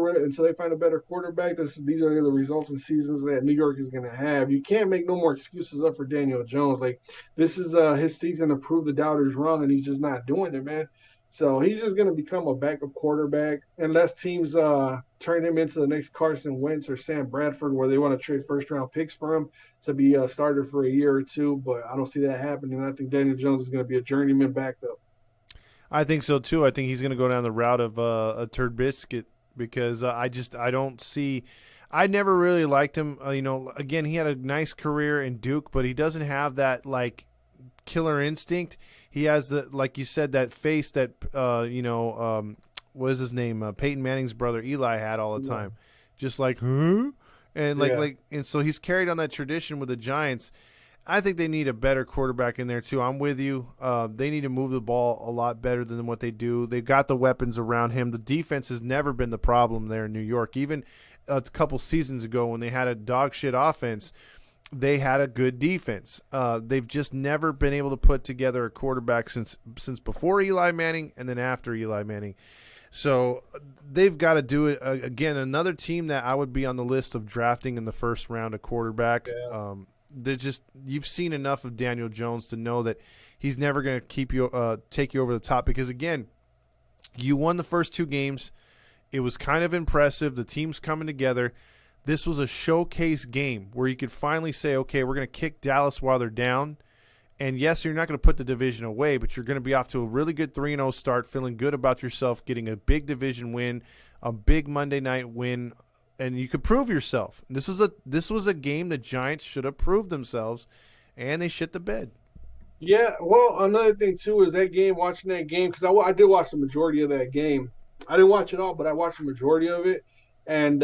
B: find a better quarterback, these are the results and seasons that New York is going to have. You can't make no more excuses up for Daniel Jones. Like this is his season to prove the doubters wrong, and he's just not doing it, man. So he's just going to become a backup quarterback unless teams turn him into the next Carson Wentz or Sam Bradford, where they want to trade first-round picks for him to be a starter for a year or two. But I don't see that happening. I think Daniel Jones is going to be a journeyman backup.
A: I think so too. I think he's going to go down the route of a turd biscuit because I don't see. I never really liked him. Again, he had a nice career in Duke, but he doesn't have that like killer instinct. He has the, like you said, that face that what is his name? Peyton Manning's brother Eli had all the time, just like huh, and and so he's carried on that tradition with the Giants. I think they need a better quarterback in there too. I'm with you. They need to move the ball a lot better than what they do. They've got the weapons around him. The defense has never been the problem there in New York. Even a couple seasons ago when they had a dog shit offense, they had a good defense. They've just never been able to put together a quarterback since before Eli Manning and then after Eli Manning. So they've got to do it again. Another team that I would be on the list of drafting in the first round a quarterback. Yeah. You've seen enough of Daniel Jones to know that he's never going to take you over the top because again, you won the first 2 games. It was kind of impressive. The team's coming together. This was a showcase game where you could finally say, okay, we're going to kick Dallas while they're down. And yes, you're not going to put the division away, but you're going to be off to a really good 3-0 start, feeling good about yourself, getting a big division win, a big Monday night win, and you could prove yourself. This was a game the Giants should have proved themselves, and they shit the bed.
B: Yeah, well, another thing, too, is watching that game, because I did watch the majority of that game. I didn't watch it all, but I watched the majority of it. And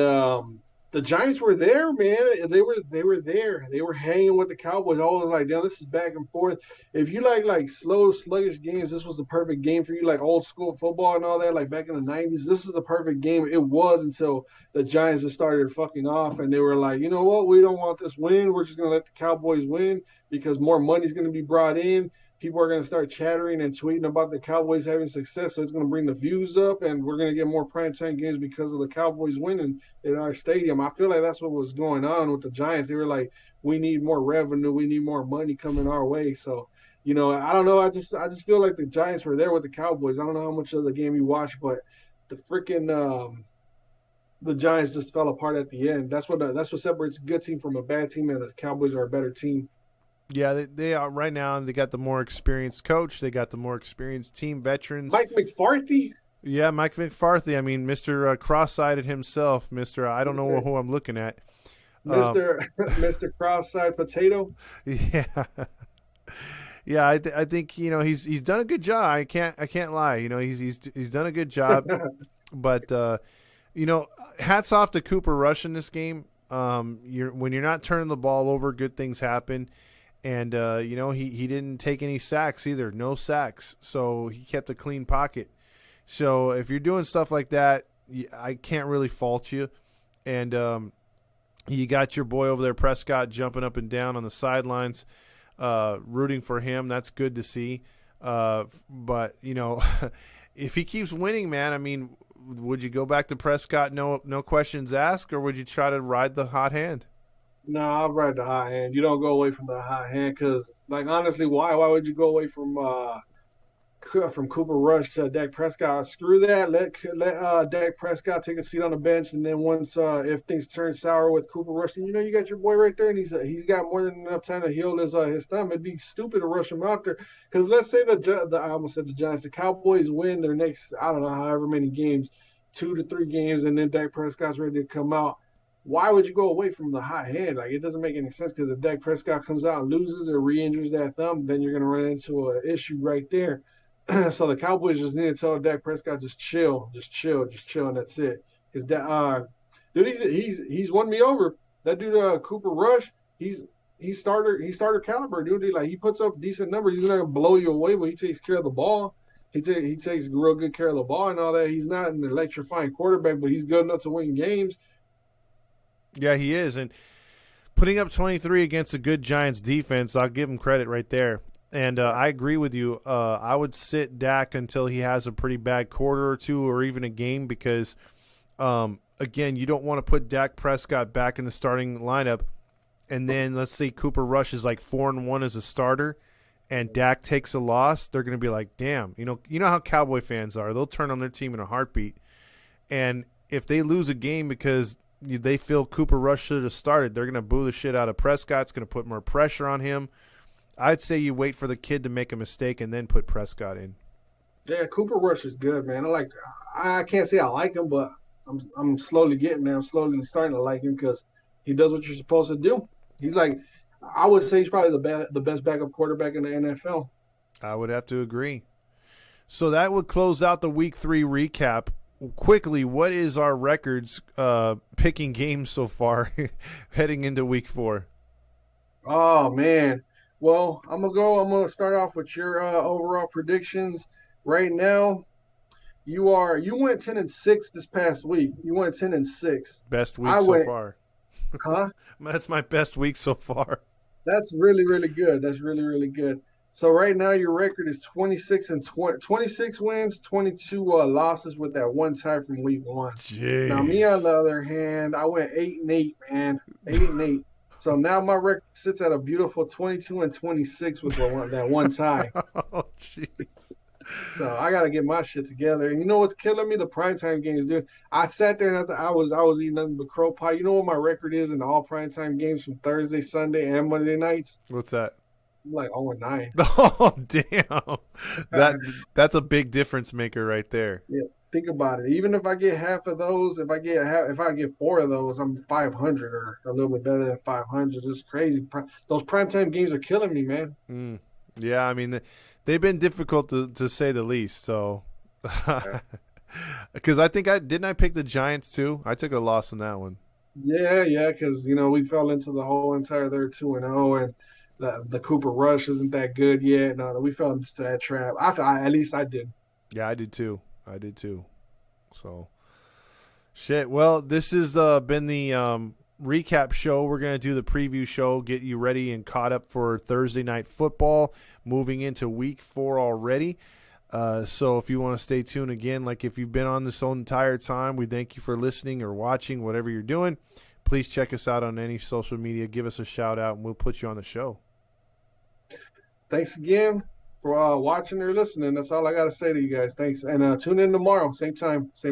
B: the Giants were there, man. They were there. They were hanging with the Cowboys. Always like, damn, this is back and forth. If you like slow, sluggish games, this was the perfect game for you. Like old school football and all that, like back in the 90s, this is the perfect game. It was until the Giants just started fucking off, and they were like, you know what? We don't want this win. We're just gonna let the Cowboys win because more money's gonna be brought in. People are going to start chattering and tweeting about the Cowboys having success, so it's going to bring the views up, and we're going to get more primetime games because of the Cowboys winning in our stadium. I feel like that's what was going on with the Giants. They were like, we need more revenue, we need more money coming our way. So, I don't know. I just feel like the Giants were there with the Cowboys. I don't know how much of the game you watched, but the freaking the Giants just fell apart at the end. That's what separates a good team from a bad team, and the Cowboys are a better team.
A: Yeah, they are right now. They got the more experienced coach. They got the more experienced team veterans.
B: Mike McCarthy?
A: Yeah, Mike McCarthy. I mean, Mr. Cross-sided himself. Mr. I don't know who I'm looking at.
B: Mr. Cross-eyed Potato.
A: Yeah. Yeah, I think he's done a good job. I can't lie. He's done a good job. But hats off to Cooper Rush in this game. When you're not turning the ball over, good things happen. And he didn't take any sacks either. No sacks. So he kept a clean pocket. So if you're doing stuff like that, I can't really fault you. And you got your boy over there, Prescott, jumping up and down on the sidelines, rooting for him. That's good to see. But if he keeps winning, man, I mean, would you go back to Prescott, no questions asked, or would you try to ride the hot hand?
B: No, I'll ride the hot hand. You don't go away from the hot hand because, honestly, why would you go away from Cooper Rush to Dak Prescott? Screw that. Let Dak Prescott take a seat on the bench, and then once if things turn sour with Cooper Rush, then you got your boy right there, and he's got more than enough time to heal his thumb. It'd be stupid to rush him out there because let's say I almost said the Giants, the Cowboys win their next however many games, 2 to 3 games, and then Dak Prescott's ready to come out. Why would you go away from the hot hand? It doesn't make any sense because if Dak Prescott comes out and loses or re-injures that thumb, then you're going to run into an issue right there. So the Cowboys just need to tell Dak Prescott just chill, and that's it. Because dude, he's won me over. That dude, Cooper Rush, he's starter caliber, dude. He puts up decent numbers. He's not gonna blow you away, but he takes care of the ball. He takes real good care of the ball and all that. He's not an electrifying quarterback, but he's good enough to win games.
A: Yeah, he is, and putting up 23 against a good Giants defense, I'll give him credit right there. And I agree with you. I would sit Dak until he has a pretty bad quarter or two or even a game because, again, you don't want to put Dak Prescott back in the starting lineup. And then let's say Cooper Rush is 4-1 as a starter and Dak takes a loss. They're going to be like, damn, you know how Cowboy fans are. They'll turn on their team in a heartbeat. And if they lose a game because they feel Cooper Rush should have started, they're going to boo the shit out of Prescott. It's going to put more pressure on him. I'd say you wait for the kid to make a mistake and then put Prescott in.
B: Yeah, Cooper Rush is good, man. I can't say I like him, but I'm slowly getting there. I'm slowly starting to like him because he does what you're supposed to do. He's I would say he's probably the best backup quarterback in the NFL.
A: I would have to agree. So that would close out the Week 3 recap. Quickly, what is our records picking games so far heading into Week 4?
B: Oh, man. Well, I'm gonna start off with your overall predictions. Right now, you went 10-6 this past week. You went 10-6.
A: Best week so far.
B: Huh?
A: That's my best week so far.
B: That's really, really good. That's really, really good. So right now your record is 26 wins, 22 losses with that one tie from week 1.
A: Jeez.
B: Now me on the other hand, I went 8-8, man. 8-8. So now my record sits at a beautiful 22-26 with that one tie.
A: Oh, jeez.
B: So I got to get my shit together. And you know what's killing me? The primetime games, dude. I sat there and I was eating nothing but crow pie. You know what my record is in all primetime games from Thursday, Sunday, and Monday nights?
A: What's that?
B: I'm 0-9.
A: Oh, damn. That's a big difference maker right there.
B: Yeah. Think about it. Even if I get half of those, if I get 4 of those, I'm 500 or a little bit better than 500. It's crazy. Those primetime games are killing me, man.
A: Yeah, I mean, they've been difficult to say the least. So, because I think didn't I pick the Giants too? I took a loss in that one.
B: Yeah, because we fell into the whole entire they're 2-0 and the Cooper Rush isn't that good yet. No, we fell into that trap. At least I did.
A: Yeah, I did too. So, shit. Well, this has been the recap show. We're going to do the preview show, get you ready and caught up for Thursday Night Football, moving into Week 4 already. So if you want to stay tuned again, if you've been on this whole entire time, we thank you for listening or watching, whatever you're doing. Please check us out on any social media. Give us a shout out, and we'll put you on the show.
B: Thanks again for watching or listening. That's all I got to say to you guys. Thanks. And tune in tomorrow, same time, same